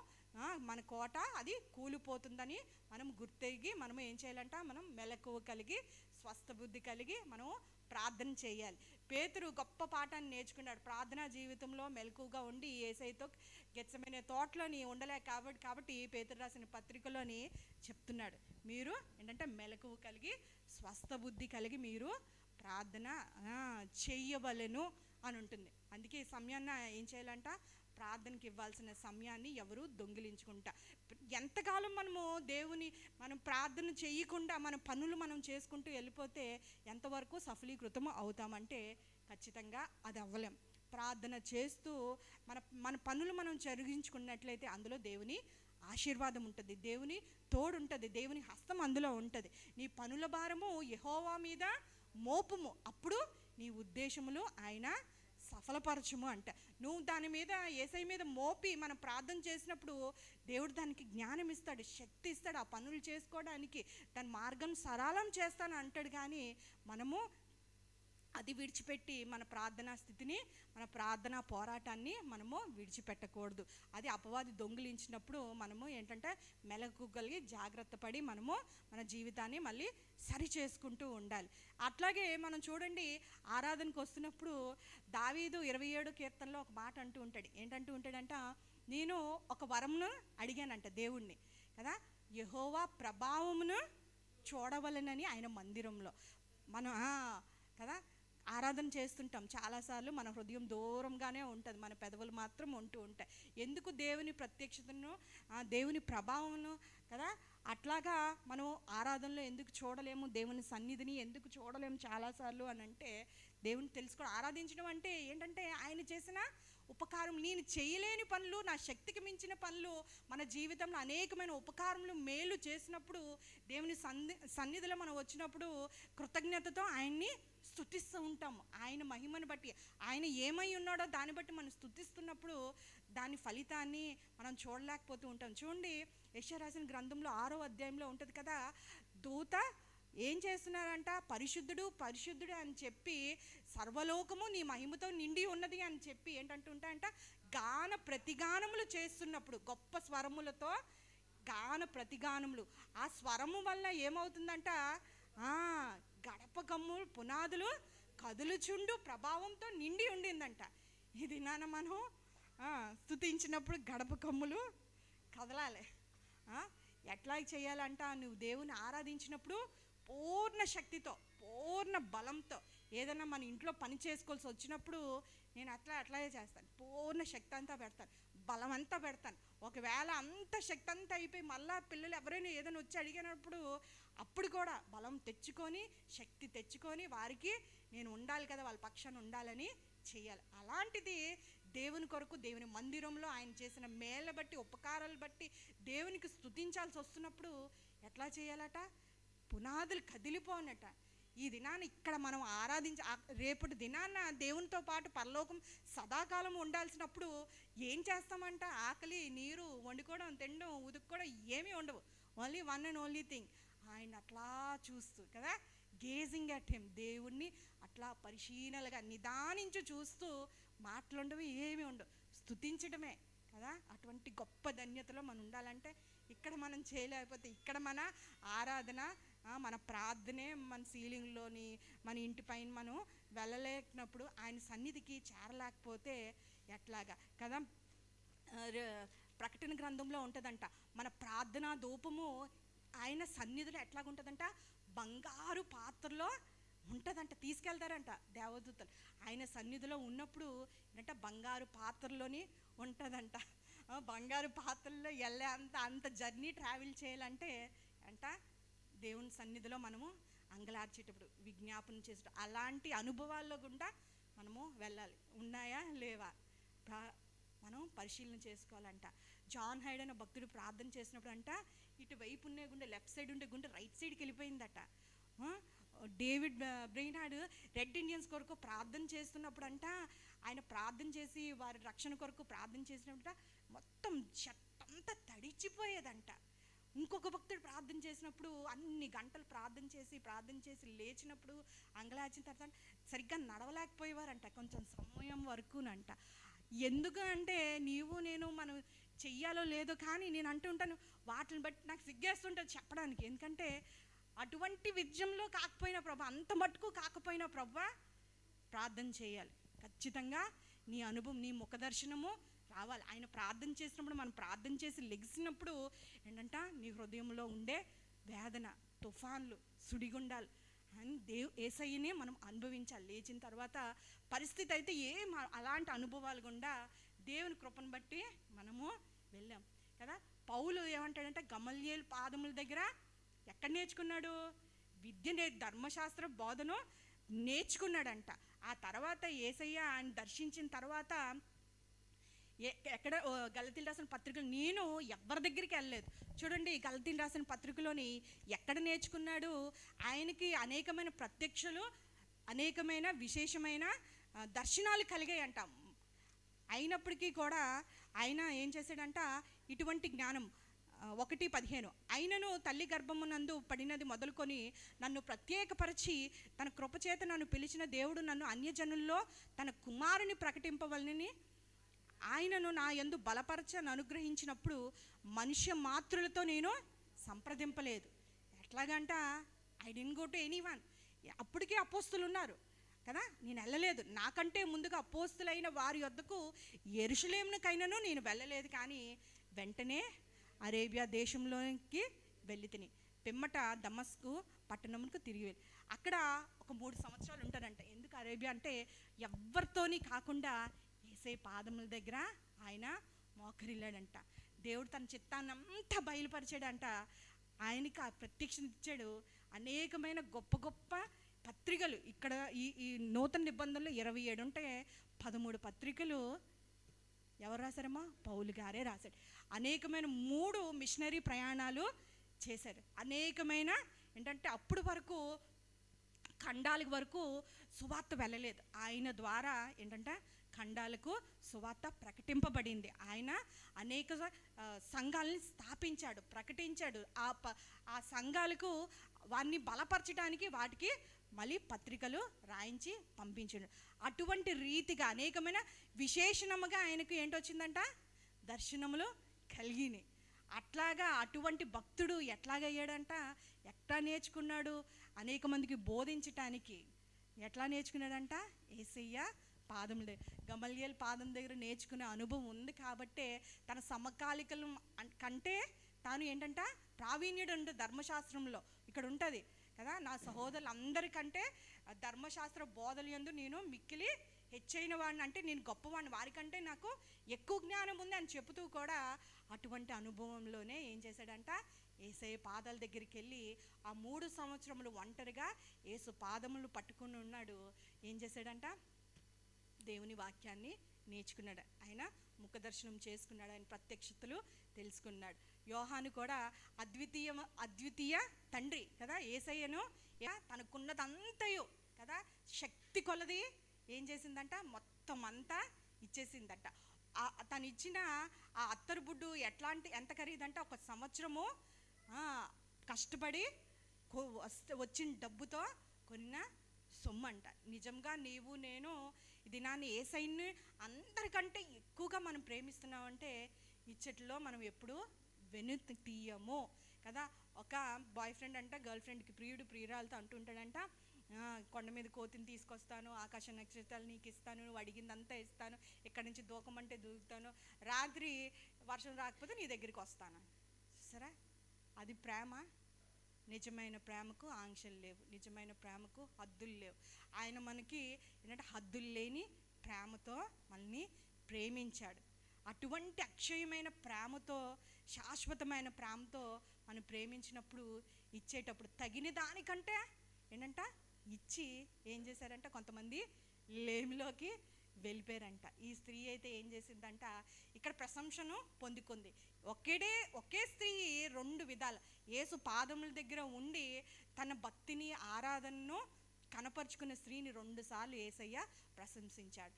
మన కోట అది కూలిపోతుందని మనం గుర్తెరిగి మనం ఏం చేయాలంట, మనం మెలకువ కలిగి స్వస్థ బుద్ధి కలిగి మనం ప్రార్థన చేయాలి. పేతురు గొప్ప పాఠాన్ని నేర్చుకున్నాడు. ప్రార్థనా జీవితంలో మెలకువగా ఉండి యేసయ్యతో గెత్సెమనే తోటలోని ఉండలేక కాబట్టి పేతురు రాసిన పత్రికలోని చెప్తున్నాడు, మీరు ఏంటంటే మెలకువ కలిగి స్వస్థ బుద్ధి కలిగి మీరు ప్రార్థన చెయ్యవలెను అని ఉంటుంది. అందుకే ఈ సమయాన్ని ఏం చేయాలంట, ప్రార్థనకి ఇవ్వాల్సిన సమయాన్ని ఎవరు దొంగిలించుకుంటా. ఎంతకాలం మనం ప్రార్థన చేయకుండా మన పనులు మనం చేసుకుంటూ వెళ్ళిపోతే ఎంతవరకు సఫలీకృతం అవుతామంటే ఖచ్చితంగా అది అవ్వలేం. ప్రార్థన చేస్తూ మన పనులు మనం జరిగించుకున్నట్లయితే అందులో దేవుని ఆశీర్వాదం ఉంటుంది, దేవుని తోడు ఉంటుంది, దేవుని హస్తం అందులో ఉంటుంది. నీ పనుల భారము యెహోవా మీద మోపుము, అప్పుడు నీ ఉద్దేశములు ఆయన సఫలపరచుము అంట. నువ్వు దాని మీద యేసయ్య మీద మోపి మనం ప్రార్థన చేసినప్పుడు దేవుడు దానికి జ్ఞానం ఇస్తాడు, శక్తి ఇస్తాడు, ఆ పనులు చేసుకోవడానికి దాని మార్గం సరళం చేస్తాను అంటాడు. కానీ మనము అది విడిచిపెట్టి మన ప్రార్థనా స్థితిని, మన ప్రార్థనా పోరాటాన్ని మనము విడిచిపెట్టకూడదు. అది అపవాది దొంగిలించినప్పుడు మనము ఏంటంటే మెలకు కలిగి జాగ్రత్త పడి మనము మన జీవితాన్ని మళ్ళీ సరి చేసుకుంటూ ఉండాలి. అట్లాగే మనం చూడండి, ఆరాధనకు వస్తున్నప్పుడు దావీదు 27 కీర్తనలో ఒక మాట అంటూ ఉంటాడు. ఏంటంటూ ఉంటాడంట, నేను ఒక వరమును అడిగానంట దేవుణ్ణి కదా, యెహోవా ప్రభావమును చూడవలెనని ఆయన మందిరంలో. మనం కదా ఆరాధన చేస్తుంటాం, చాలాసార్లు మన హృదయం దూరంగానే ఉంటుంది, మన పెదవులు మాత్రం ఉంటూ ఉంటాయి. ఎందుకు దేవుని ప్రత్యక్షతను, దేవుని ప్రభావమును కదా అట్లాగా మనం ఆరాధనలో ఎందుకు చూడలేము, దేవుని సన్నిధిని ఎందుకు చూడలేము చాలాసార్లు అని అంటే, దేవుని తెలుసుకోవడం. ఆరాధించడం అంటే ఏంటంటే ఆయన చేసిన ఉపకారం, నేను చేయలేని పనులు, నా శక్తికి మించిన పనులు, మన జీవితంలో అనేకమైన ఉపకారములు మేలు చేసినప్పుడు దేవుని సన్నిధిలో మనం వచ్చినప్పుడు కృతజ్ఞతతో ఆయన్ని స్తుతిస్తూ ఉంటాము. ఆయన మహిమను బట్టి, ఆయన ఏమై ఉన్నాడో దాన్ని బట్టి మనం స్తుతిస్తున్నప్పుడు దాని ఫలితాన్ని మనం చూడలేకపోతూ ఉంటాం. చూడండి, యెషయా రాసిన గ్రంథంలో 6వ అధ్యాయంలో ఉంటుంది కదా, దూత ఏం చేస్తున్నారంట, పరిశుద్ధుడు పరిశుద్ధుడు అని చెప్పి సర్వలోకము నీ మహిమతో నిండి ఉన్నది అని చెప్పి ఏంటంటుంటాయంట, గాన ప్రతిగానములు చేస్తున్నప్పుడు గొప్ప స్వరములతో గాన ప్రతిగానములు, ఆ స్వరము వల్ల ఏమవుతుందంట, గడప కమ్ములు పునాదులు కదులుచుండు ప్రభావంతో నిండి ఉండిందంట. ఇది నాన్న మనం స్తుతించినప్పుడు గడప కమ్ములు కదలాలి. ఎట్లా చేయాలంట, నువ్వు దేవుని ఆరాధించినప్పుడు పూర్ణ శక్తితో, పూర్ణ బలంతో, ఏదైనా మన ఇంట్లో పని చేసుకోవాల్సి వచ్చినప్పుడు నేను అట్లాగే చేస్తాను, పూర్ణ శక్తి అంతా పెడతాను, బలం అంతా పెడతాను. ఒకవేళ అంత శక్తి అంతా అయిపోయి మళ్ళా పిల్లలు ఎవరైనా ఏదైనా వచ్చి అడిగినప్పుడు అప్పుడు కూడా బలం తెచ్చుకొని, శక్తి తెచ్చుకొని వారికి నేను ఉండాలి కదా, వాళ్ళ పక్షాన ఉండాలని చేయాలి. అలాంటిది దేవుని కొరకు, దేవుని మందిరంలో ఆయన చేసిన మేళ్ళ బట్టి, ఉపకారాలు బట్టి దేవునికి స్తుతించాల్సి వస్తున్నప్పుడు ఎట్లా చేయాలట, పునాదులు కదిలిపోనట. ఈ దినాన్ని ఇక్కడ మనం రేపటి దినాన్న దేవునితో పాటు పరలోకం సదాకాలం ఉండాల్సినప్పుడు ఏం చేస్తామంట, ఆకలి, నీరు, వండుకోవడం, తినడం, ఉదుక్కోవడం ఏమీ ఉండవు. Only one and only thing, ఆయన అట్లా చూస్తూ కదా, గేజింగ్ అట్ హిమ్, దేవుణ్ణి అట్లా పరిశీలనగా నిదానించి చూస్తూ, మాటలుండవు, ఏమీ ఉండవు, స్తుతించడమే కదా. అటువంటి గొప్ప ధన్యతలో మనం ఉండాలంటే ఇక్కడ మనం చేయలేకపోతే, ఇక్కడ మన ఆరాధన, మన ప్రార్థనే మన సీలింగ్లోని, మన ఇంటి పైన మనం వెళ్ళలేనప్పుడు, ఆయన సన్నిధికి చేరలేకపోతే ఎట్లాగా కదా. ప్రకటన గ్రంథంలో ఉంటుందంట, మన ప్రార్థనా ధూపము ఆయన సన్నిధిలో ఎట్లాగుంటుందంట, బంగారు పాత్రలో ఉంటుందంట, తీసుకెళ్తారంట దేవదూతలు. ఆయన సన్నిధిలో ఉన్నప్పుడు ఏంటంటే బంగారు పాత్రలోని ఉంటుందంట. బంగారు పాత్రల్లో అంత జర్నీ ట్రావెల్ చేయాలంటే అంట దేవుని సన్నిధిలో మనము అంగలార్చేటప్పుడు, విజ్ఞాపన చేసేటప్పుడు అలాంటి అనుభవాల్లో గుండా మనము వెళ్ళాలి. ఉన్నాయా లేవా మనం పరిశీలన చేసుకోవాలంట. జాన్ హైడ్ అనే భక్తుడు ప్రార్థన చేసినప్పుడు అంట, ఇటువైపు ఉండే గుండె, లెఫ్ట్ సైడ్ ఉండే గుండె రైట్ సైడ్కి వెళ్ళిపోయిందట. డేవిడ్ బ్రెయినార్డ్ రెడ్ ఇండియన్స్ కొరకు ప్రార్థన చేస్తున్నప్పుడు అంట, ఆయన ప్రార్థన చేసి వారి రక్షణ కొరకు ప్రార్థన చేసినప్పుడు మొత్తం షర్ట్ అంతా తడిచిపోయేదంట. ఇంకొక భక్తుడు ప్రార్థన చేసినప్పుడు అన్ని గంటలు ప్రార్థన చేసి లేచినప్పుడు అంగలార్చిన తర్వాత సరిగ్గా నడవలేకపోయేవారంట కొంచెం సమయం వరకునంట. ఎందుకు అంటే నీవు నేను మనం చెయ్యాలో లేదో, కానీ నేను అంటుంటాను వాటిని బట్టి నాకు సిగ్గేస్తుంటుంది చెప్పడానికి. ఎందుకంటే అటువంటి విజయంలో కాకపోయినా ప్రభా, అంత మట్టుకు కాకపోయినా ప్రభా ప్రార్థన చేయాలి. ఖచ్చితంగా నీ అనుభవం, నీ ముఖ దర్శనము రావాలి. ఆయన ప్రార్థన చేసినప్పుడు, మనం ప్రార్థన చేసి లెగిసినప్పుడు ఏంటంట, నీ హృదయంలో ఉండే వేదన, తుఫాన్లు, సుడిగుండాలు అని యేసయ్యనే మనం అనుభవించాలి. లేచిన తర్వాత పరిస్థితి అయితే అలాంటి అనుభవాలు గుండా దేవుని కృపను బట్టి మనము వెళ్ళాం కదా. పౌలు ఏమంటాడంటే, గమల్యేలు పాదముల దగ్గర ఎక్కడ నేర్చుకున్నాడు? ధర్మశాస్త్ర బోధను నేర్చుకున్నాడంట. ఆ తర్వాత యేసయ్య ఆయన దర్శించిన తర్వాత ఎక్కడ గలతీలు రాసిన పత్రికలు నేను ఎవరి దగ్గరికి వెళ్ళలేదు. చూడండి, గలతీలు రాసిన పత్రికలోని ఎక్కడ నేర్చుకున్నాడు? ఆయనకి అనేకమైన ప్రత్యక్షలు, అనేకమైన విశేషమైన దర్శనాలు కలిగాయంట. అయినప్పటికీ కూడా ఆయన ఏం చేశాడంట, ఇటువంటి జ్ఞానం 1:15 అయినను తల్లి గర్భమునందు పడినది మొదలుకొని నన్ను ప్రత్యేకపరిచి తన కృపచేత నన్ను పిలిచిన దేవుడు నన్ను అన్యజనుల్లో తన కుమారుని ప్రకటింపవలనని ఆయనను నా యందు బలపరచని అనుగ్రహించినప్పుడు మనుష్య మాతృలతో నేను సంప్రదింపలేదు. ఎట్లాగంట, I didn't go to anyone. అప్పటికే అపోస్తులు ఉన్నారు కదా, నేను వెళ్ళలేదు. నాకంటే ముందుగా అపోస్తులైన వారి యొద్దకు యెరూషలేమునకైనను నేను వెళ్ళలేదు, కానీ వెంటనే అరేబియా దేశంలోకి వెళ్ళి తిని పిమ్మట దమస్కు పట్టణంకు తిరిగి వెళ్ళి అక్కడ ఒక 3 సంవత్సరాలు ఉంటారంట. ఎందుకు అరేబియా అంటే, ఎవరితోని కాకుండా యేసయ్య పాదముల దగ్గర ఆయన మోకరిల్లాడంట. దేవుడు తన చిత్తాన్ని అంతా బయలుపరిచాడంట. ఆయనకి ఆ ప్రత్యక్షత ఇచ్చాడు. అనేకమైన గొప్ప గొప్ప పత్రికలు ఇక్కడ ఈ నూతన నిబంధనలు 27 ఉంటే 13 పత్రికలు ఎవరు రాశారమ్మా? పౌలు గారే రాశాడు. అనేకమైన 3 మిషనరీ ప్రయాణాలు చేశారు. అనేకమైన ఏంటంటే అప్పుడు వరకు ఖండాలకు వరకు సువార్త వెళ్ళలేదు. ఆయన ద్వారా ఏంటంటే ఖండాలకు సువార్త ప్రకటింపబడింది. ఆయన అనేక సంఘాలని స్థాపించాడు, ప్రకటించాడు. ఆ సంఘాలకు వారిని బలపరచడానికి వాటికి మళ్ళీ పత్రికలు రాయించి పంపించాడు. అటువంటి రీతిగా అనేకమైన విశేషణముగా ఆయనకు ఏంటొచ్చిందంట, దర్శనములు కలిగినాయి. అట్లాగా అటువంటి భక్తుడు ఎట్లాగయ్యాడంట, ఎట్లా నేర్చుకున్నాడు? అనేక మందికి బోధించటానికి ఎట్లా నేర్చుకున్నాడంట? యేసయ్య పాదముల దగ్గర, గమల్యేలు పాదం దగ్గర నేర్చుకునే అనుభవం ఉంది కాబట్టే తన సమకాలికలు కంటే తాను ఏంటంట ప్రావీణ్యుడు ఉండే ధర్మశాస్త్రంలో ఇక్కడ ఉంటుంది కదా. నా సహోదరులందరికంటే ధర్మశాస్త్ర బోధలు యందు నేను మిక్కిలి హెచ్చైన వాడిని, అంటే నేను గొప్పవాడిని, వారికంటే నాకు ఎక్కువ జ్ఞానం ఉంది అని చెబుతూ కూడా అటువంటి అనుభవంలోనే ఏం చేశాడంట, యేసయ్య పాదాల దగ్గరికి వెళ్ళి ఆ 3 సంవత్సరములు ఒంటరిగా యేసు పాదములు పట్టుకుని ఉన్నాడు. ఏం చేశాడంట, దేవుని వాక్యాన్ని నేర్చుకున్నాడు. ఆయన ముఖ దర్శనం చేసుకున్నాడు, ఆయన ప్రత్యక్షతలు తెలుసుకున్నాడు. యోహాను కూడా అద్వితీయ తండ్రి కదా, యేసయ్యను తనకున్నదంతయు కదా శక్తి కొలది ఏం చేసిందంట, మొత్తం అంతా ఇచ్చేసిందంట. తను ఇచ్చిన ఆ అత్తరు బుడ్డు ఎంత ఖరీదంట, 1 సంవత్సరము కష్టపడి వచ్చిన డబ్బుతో కొన్న సొమ్మంట. నిజంగా నీవు నేను దినాన్ని యేసయ్యని అందరికంటే ఎక్కువగా మనం ప్రేమిస్తున్నామంటే ఇచ్చట్లో మనం ఎప్పుడు వెనుతి తీయము కదా. ఒక బాయ్ ఫ్రెండ్ అంట గర్ల్ ఫ్రెండ్కి ప్రియురాలతో అంటుంటాడంట, కొండ మీద కోతిని తీసుకొస్తాను, ఆకాశ నక్షత్రాలు నీకు ఇస్తాను, నువ్వు అడిగిందంతా ఇస్తాను, ఇక్కడి నుంచి దూకమంటే దూకుతాను, రాత్రి వర్షం రాకపోతే నీ దగ్గరికి వస్తాను. సరే, అది ప్రేమ? నిజమైన ప్రేమకు ఆంక్షలు లేవు, నిజమైన ప్రేమకు హద్దులు లేవు. ఆయన మనకి ఏంటంటే హద్దులు లేని ప్రేమతో మనల్ని ప్రేమించాడు. అటువంటి అక్షయమైన ప్రేమతో, శాశ్వతమైన ప్రేమతో మనం ప్రేమించినప్పుడు, ఇచ్చేటప్పుడు తగిన దానికంటే ఏంటంట ఇచ్చి ఏం చేశారంట, కొంతమంది లేమిలోకి వెళ్ళిపోయారంట. ఈ స్త్రీ అయితే ఏం చేసిందంట, ఇక్కడ ప్రశంసను పొందుకుంది. ఒకే స్త్రీ రెండు విధాలు యేసు పాదముల దగ్గర ఉండి తన భక్తిని ఆరాధనను కనపరుచుకున్న స్త్రీని రెండుసార్లు యేసయ్య ప్రశంసించాడు.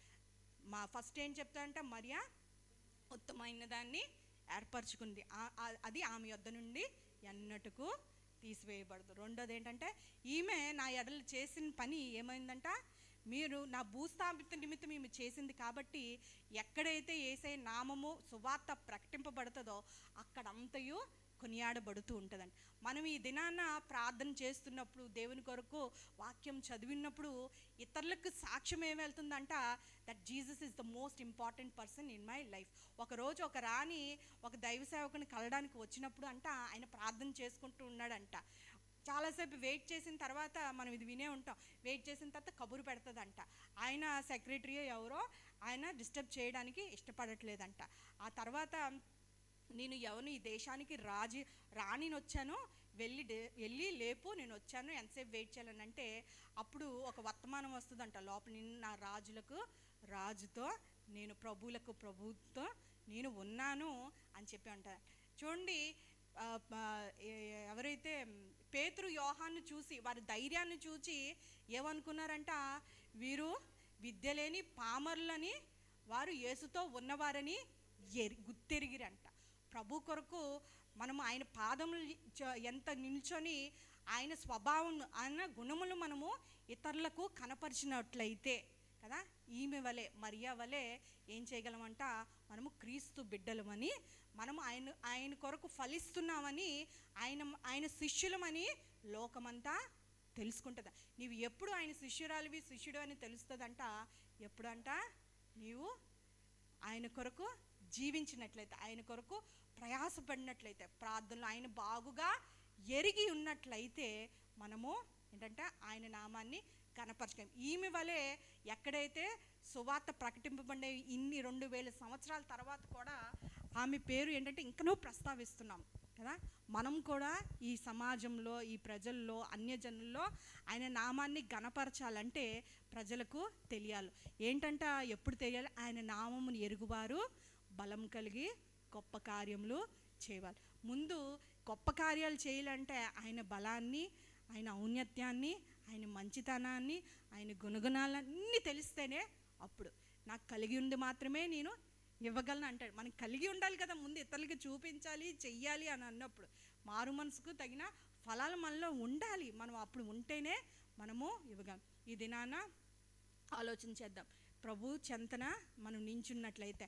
ఫస్ట్ ఏం చెప్తాడంట, మరియా ఉత్తమమైన దాన్ని ఏర్పరచుకుంది, అది ఆమె యొద్ద నుండి ఎన్నట్టుకు తీసివేయబడదు. రెండోది ఏంటంటే, ఈమె నా ఎడలు చేసిన పని ఏమైందంట, మీరు నా భూస్థాపిత నిమిత్తం ఈమె చేసింది కాబట్టి ఎక్కడైతే యేసయ్య నామము సువార్త ప్రకటింపబడుతుందో అక్కడంతయు కొనియాడబడుతూ ఉంటుందండి. మనం ఈ దినాన ప్రార్థన చేస్తున్నప్పుడు, దేవుని కొరకు వాక్యం చదివినప్పుడు ఇతరులకు సాక్ష్యం ఏమి వెళ్తుందంట, that Jesus is the most important person in my life. ఒకరోజు ఒక రాణి ఒక దైవ సేవకుని కలవడానికి వచ్చినప్పుడు అంట ఆయన ప్రార్థన చేసుకుంటూ ఉన్నాడంట. చాలాసేపు వెయిట్ చేసిన తర్వాత, మనం ఇది వినే ఉంటాం, వెయిట్ చేసిన తర్వాత కబురు పెడుతుందంట. ఆయన సెక్రటరీ ఎవరో ఆయన డిస్టర్బ్ చేయడానికి ఇష్టపడట్లేదంట. ఆ తర్వాత నేను ఎవరు ఈ దేశానికి రాణిని వచ్చాను, వెళ్ళి లేపు, నేను వచ్చాను, ఎంతసేపు వెయిట్ చేయాలని అంటే అప్పుడు ఒక వర్తమానం వస్తుందంట లోపల, నేను నా రాజుతో నేను ప్రభువులకు ప్రభుతో నేను ఉన్నాను అని చెప్పి అంటారు. చూడండి, ఎవరైతే పేతురు యోహాను చూసి వారి ధైర్యాన్ని చూసి ఏమనుకున్నారంట, వీరు విద్య లేని పామరులని వారు యేసుతో ఉన్నవారని గుర్తెరిగిరంట. ప్రభు కొరకు మనము ఆయన పాదములు ఎంత నిల్చొని ఆయన స్వభావం ఆయన గుణములు మనము ఇతరులకు కనపరిచినట్లయితే కదా, ఈమె వలె మరియా వలె ఏం చేయగలమంట, మనము క్రీస్తు బిడ్డలమని, మనము ఆయన కొరకు ఫలిస్తున్నామని, ఆయన శిష్యులమని లోకమంతా తెలుసుకుంటుందా. నీవు ఎప్పుడు ఆయన శిష్యుడు అని తెలుస్తుందంట, ఎప్పుడంట నీవు ఆయన కొరకు జీవించినట్లయితే, ఆయన కొరకు ప్రయాసపడినట్లయితే, ప్రార్థనలు ఆయన బాగుగా ఎరిగి ఉన్నట్లయితే మనము ఏంటంటే ఆయన నామాన్ని కనపరచలేం. ఈమె వలె ఎక్కడైతే సువార్త ప్రకటింపబడే ఇన్ని 2000 సంవత్సరాల తర్వాత కూడా ఆమె పేరు ఏంటంటే ఇంకనూ ప్రస్తావిస్తున్నాం కదా. మనం కూడా ఈ సమాజంలో, ఈ ప్రజల్లో, అన్యజనుల్లో ఆయన నామాన్ని గణపరచాలంటే ప్రజలకు తెలియాలి. ఏంటంట, ఎప్పుడు తెలియాలి, ఆయన నామమును ఎరుగువారు బలం కలిగి గొప్ప కార్యములు చేయాలి. ముందు గొప్ప కార్యాలు చేయాలంటే ఆయన బలాన్ని, ఆయన ఔన్నత్యాన్ని, ఆయన మంచితనాన్ని, ఆయన గుణగుణాలన్నీ తెలిస్తేనే అప్పుడు నాకు కలిగి ఉండి మాత్రమే నేను ఇవ్వగలను అంటాడు. మనం కలిగి ఉండాలి కదా, ముందు ఇతరులకి చూపించాలి, చెయ్యాలి అని అన్నప్పుడు మారు మనసుకు తగిన ఫలాలు మనలో ఉండాలి. మనం అప్పుడు ఉంటేనే మనము ఇవ్వగలం. ఈ దినాన ఆలోచించేద్దాం. ప్రభు చెంతన మనం నించున్నట్లయితే,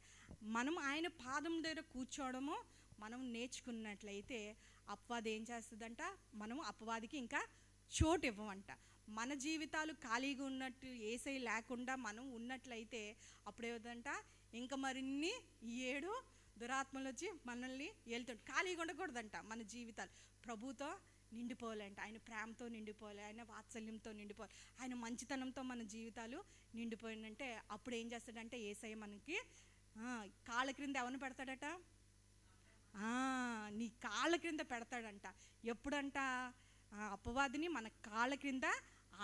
మనం ఆయన పాదం దగ్గర కూర్చోవడము మనం నేర్చుకున్నట్లయితే అపవాది ఏం చేస్తుందంట, మనం అపవాదికి ఇంకా చోటు ఇవ్వమంట. మన జీవితాలు ఖాళీగా ఉన్నట్టు యేసయ్య లేకుండా మనం ఉన్నట్లయితే అప్పుడు ఏదంట, ఇంకా మరిన్ని 7 దురాత్మలు వచ్చి మనల్ని వెళ్తుంట. ఖాళీగా ఉండకూడదంట. మన జీవితాలు ప్రభుతో నిండిపోవాలంట, ఆయన ప్రేమతో నిండిపోవాలి, ఆయన వాత్సల్యంతో నిండిపోవాలి, ఆయన మంచితనంతో మన జీవితాలు నిండిపోయిందంటే అప్పుడు ఏం చేస్తాడంటే యేసయ్య మనకి కాళ్ళ క్రింద ఎవరిని పెడతాడట, నీ కాళ్ళ క్రింద పెడతాడంట. ఎప్పుడంట, అపవాదిని మన కాళ్ళ క్రింద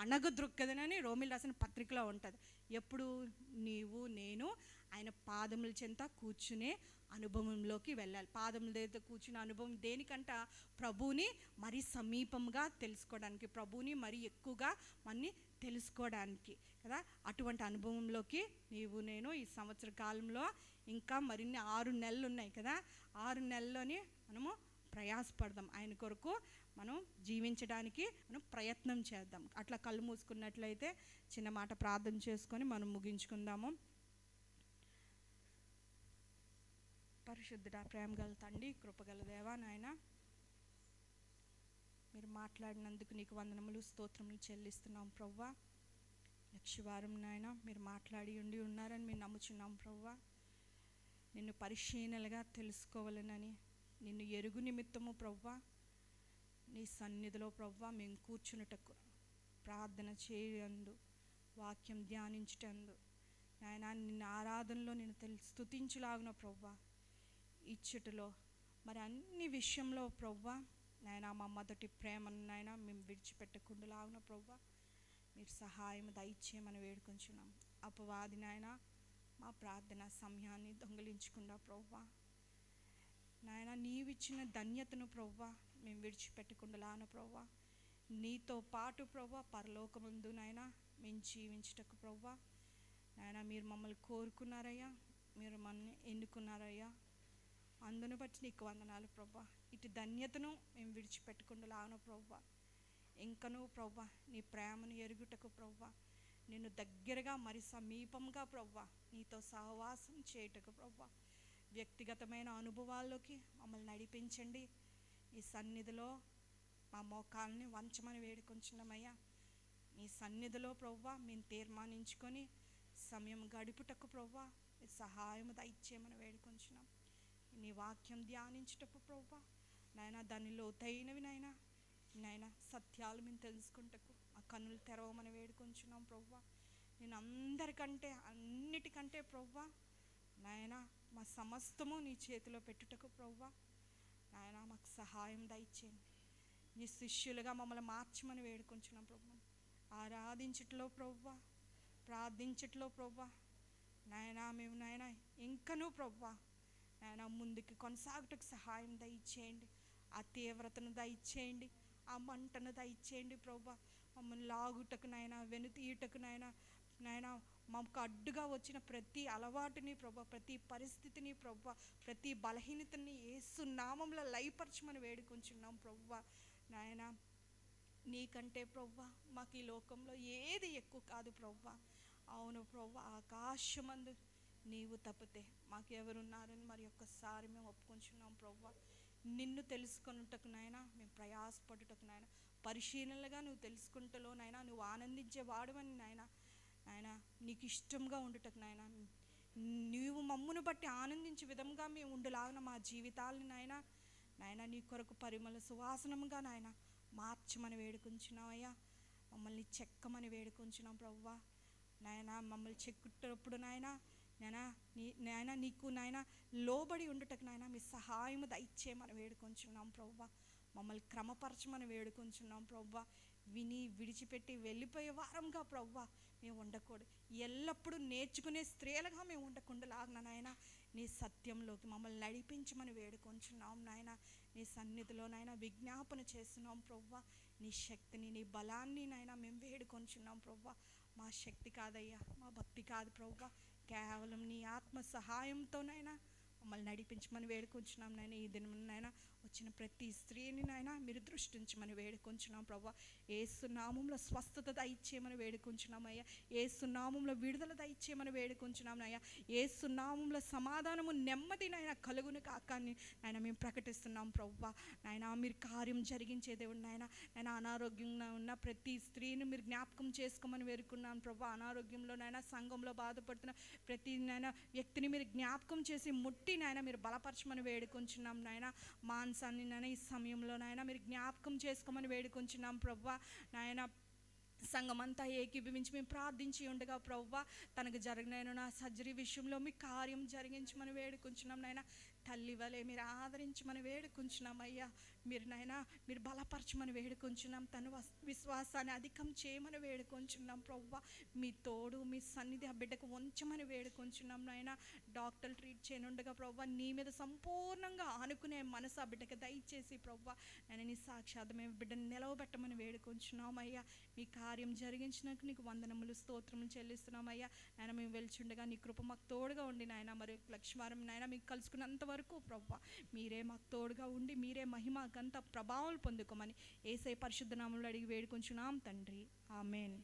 అణగద్రొక్కదనని రోమిలు రాసిన పత్రికలో ఉంటుంది. ఎప్పుడు, నీవు నేను ఆయన పాదముల చెంత కూర్చునే అనుభవంలోకి వెళ్ళాలి. పాదముల దగ్గర కూర్చునే అనుభవం దేనికంట, ప్రభువుని మరీ సమీపంగా తెలుసుకోవడానికి, ప్రభువుని మరీ ఎక్కువగా మనని తెలుసుకోవడానికి కదా. అటువంటి అనుభవంలోకి నీవు నేను ఈ సంవత్సర కాలంలో ఇంకా మరిన్ని 6 నెలలు ఉన్నాయి కదా, 6 నెలల్లోని మనము ప్రయాసపడదాం. ఆయన కొరకు మనం జీవించడానికి మనం ప్రయత్నం చేద్దాం. అట్లా కళ్ళు మూసుకున్నట్లయితే చిన్న మాట ప్రార్థన చేసుకొని మనం ముగించుకుందాము. పరిశుద్ధుడా, ప్రేమగల తండ్రి, కృపగల దేవా, నాయన మీరు మాట్లాడినందుకు నీకు వందనములు, స్తోత్రములు చెల్లిస్తున్నాం ప్రభువా. లక్షవారం నాయన మీరు మాట్లాడి ఉన్నారని మేము నమ్ముచున్నాం ప్రభువా. నిన్ను పరిశీలనగా తెలుసుకోవాలనని, నిన్ను ఎరుగు నిమిత్తము ప్రభువా నీ సన్నిధిలో ప్రభువా మేము కూర్చున్నటకు, ప్రార్థన చేయందు, వాక్యం ధ్యానించటందు నాయన, నిన్ను ఆరాధనలో నేను స్తుతించులాగున ప్రభువా, ఇచ్చటలో మరి అన్ని విషయంలో ప్రభువా నాయన మా మొదటి ప్రేమను నాయన మేము విడిచిపెట్టకుండా లాగున ప్రభా మీరు సహాయం దయచేయమని వేడుకొంచున్నాం. అపవాది నాయన మా ప్రార్థన సమయాన్ని దొంగిలించకుండా ప్రభా నాయన నీవిచ్చిన ధన్యతను ప్రభా మేము విడిచిపెట్టకుండా లాన ప్రభా నీతో పాటు ప్రభా పరలోకముందు నాయన మేము జీవించటకు ప్రభా నాయన మీరు మమ్మల్ని కోరుకున్నారయ్యా, మీరు మనల్ని ఎన్నుకున్నారయ్యా. అందును బట్టి నీకు వందనాలు ప్రభా. ఇటు ధన్యతను మేము విడిచిపెట్టకుండా లాను ప్రభా. ఇంకనూ ప్రభా నీ ప్రేమను ఎరుగుటకు ప్రభా నిన్ను దగ్గరగా మరి సమీపంగా ప్రభా నీతో సహవాసం చేయుటకు ప్రభా వ్యక్తిగతమైన అనుభవాల్లోకి మమ్మల్ని నడిపించండి. ఈ సన్నిధిలో మా మోకాల్ని వంచమని వేడుకొంచున్నామయ్యా. నీ సన్నిధిలో ప్రభా మేము తీర్మానించుకొని సమయం గడుపుటకు ప్రభా సహాయం దయచేయమని వేడుకొంచున్నాం. నీ వాక్యం ధ్యానించుటకు ప్రభా నాయన దాని లోతైనవి నాయన సత్యాలు మేము తెలుసుకుంటకు ఆ కన్నులు తెరవమని వేడుకొంచున్నాం ప్రభా. నేను అందరికంటే అన్నిటికంటే ప్రభా నాయన మా సమస్తము నీ చేతిలో పెట్టుటకు ప్రభా నాయన మాకు సహాయం దయచేయండి. నీ శిష్యులుగా మమ్మల్ని మార్చమని వేడుకొంచున్నాం ప్రభా. ఆరాధించట్లో ప్రభా, ప్రార్థించట్లో ప్రభా నాయన మేము నాయన ఇంకనూ ప్రభా నాయన ముందుకు కొనసాగుటకు సహాయం దయచేయండి. ఆ తీవ్రతను దయచేయండి, ఆ మంటను దయచేయండి ప్రభా. మమ్మల్ని లాగుటకు నాయన వెనుతీయుటకు నాయన మాకు అడ్డుగా వచ్చిన ప్రతి అలవాటుని ప్రభా, ప్రతి పరిస్థితిని ప్రభా, ప్రతి బలహీనతని యేసు నామంలో లయపరచమని వేడుకొంచున్నాం ప్రభా. నాయన నీకంటే ప్రభా మాకు ఈ లోకంలో ఏది ఎక్కువ కాదు ప్రభా. అవును ప్రభా, ఆకాశమందు నీవు తప్పితే మాకెవరున్నారని మరి ఒక్కసారి మేము ఒప్పుకొంచున్నాం ప్రభా. నిన్ను తెలుసుకొనుటకు నాయన మేము ప్రయాసపడుటకు నాయన పరిశీలనలుగా నువ్వు తెలుసుకుంటలో నాయన నువ్వు ఆనందించేవాడువని నాయన నీకు ఇష్టంగా ఉండుటకు నాయన నీవు మమ్మును బట్టి ఆనందించే విధంగా మేము ఉండులాగిన మా జీవితాలని నాయన నీ కొరకు పరిమళ సువాసనంగా నాయన మార్చమని వేడుకొంచున్నావయ్యా. మమ్మల్ని చెక్కమని వేడుకొంచున్నాం ప్రభా. నాయన మమ్మల్ని చెక్కుటప్పుడు నాయన నీకు నాయన లోబడి ఉండుటకు నాయన మీ సహాయము దయచేయమని వేడుకొంచున్నాం ప్రభా. మమ్మల్ని క్రమపరచమని వేడుకొంచున్నాం ప్రభా. విని విడిచిపెట్టి వెళ్ళిపోయే వారంగా ప్రభా మేము ఉండకూడదు. ఎల్లప్పుడూ నేర్చుకునే స్త్రీలుగా మేము ఉండకుండా లాగిన నాయన నీ సత్యంలోకి మమ్మల్ని నడిపించమని వేడుకొంచున్నాం నాయన. నీ సన్నిధిలో నాయన విజ్ఞాపన చేస్తున్నాం ప్రభా. నీ శక్తిని నీ బలాన్ని నాయన మేము వేడుకొంచున్నాం ప్రభా. మా శక్తి కాదయ్యా, మా భక్తి కాదు ప్రభా, కేవలం నీ ఆత్మ సహాయంతోనైనా మమ్మల్ని నడిపించమని వేడుకొంచున్నాం నాయన. ఈ దినమునైనా వచ్చిన ప్రతి స్త్రీని నాయన మీరు దృష్టించమని వేడుకొంచున్నాం ప్రభా. యేసు నామములో స్వస్థత దయచేయమని వేడుకొంచున్నామయ్యా. యేసు నామములో విడుదల దయచేయమని వేడుకొంచున్నాం నాయన. యేసు నామములో సమాధానము నెమ్మది నాయన కలుగును కాక నాయన మేము ప్రకటిస్తున్నాం ప్రభా. నాయన మీరు కార్యం జరిగించే దేవుడు నాయన. అనారోగ్యంగా ఉన్న ప్రతి స్త్రీని మీరు జ్ఞాపకం చేసుకోమని వేడుకున్నాను ప్రభా. అనారోగ్యంలో నాయన సంఘంలో బాధపడుతున్న ప్రతి నాయన వ్యక్తిని మీరు జ్ఞాపకం చేసి ముట్టి నాయన మీరు బలపరచమని వేడుకొంచున్నాం నాయన. మాంసాన్ని నాయన ఈ సమయంలో నాయన మీరు జ్ఞాపకం చేసుకోమని వేడుకొంచున్నాం ప్రభా. నాయన సంఘమంతా ఏకీభవించి మేము ప్రార్థించి ఉండగా ప్రభా తనకు జరిగిన నా సర్జరీ విషయంలో మీ కార్యం జరిగించమని వేడుకొంచున్నాం నాయన. తల్లి వలె మీరు ఆదరించమని వేడుకొంచున్నామయ్యా. మీరు బలపరచమని వేడుకొంచున్నాం. తన విశ్వాసాన్ని అధికం చేయమని వేడుకొంచున్నాం ప్రభా. మీ తోడు మీ సన్నిధి ఆ బిడ్డకు ఉంచమని వేడుకొంచున్నాం నాయన. డాక్టర్లు ట్రీట్ చేయనుండగా ప్రభా నీ మీద సంపూర్ణంగా ఆనుకునే మనసు ఆ బిడ్డకు దయచేసి ప్రభా నేను నీ సాక్షాత్ మేము బిడ్డను నిలవబెట్టమని వేడుకొంచున్నామయ్యా. మీ కార్యం జరిగించినాక నీకు వందనములు స్తోత్రములు చెల్లిస్తున్నామయ్యా. నాయన మేము వెళ్చుండగా నీ కృప మాకు తోడుగా ఉండి నాయన మరి లక్ష్మీవారం నాయన మీకు కలుసుకున్నంత వరకు ప్రభా మీరే మాకు తోడుగా ఉండి మీరే మహిమ గంత ప్రభావాలు పొందుకోమని యేసయ్య పరిశుద్ధ నామములో అడిగి వేడుకొంచున్నాం తండ్రి. ఆమేన్.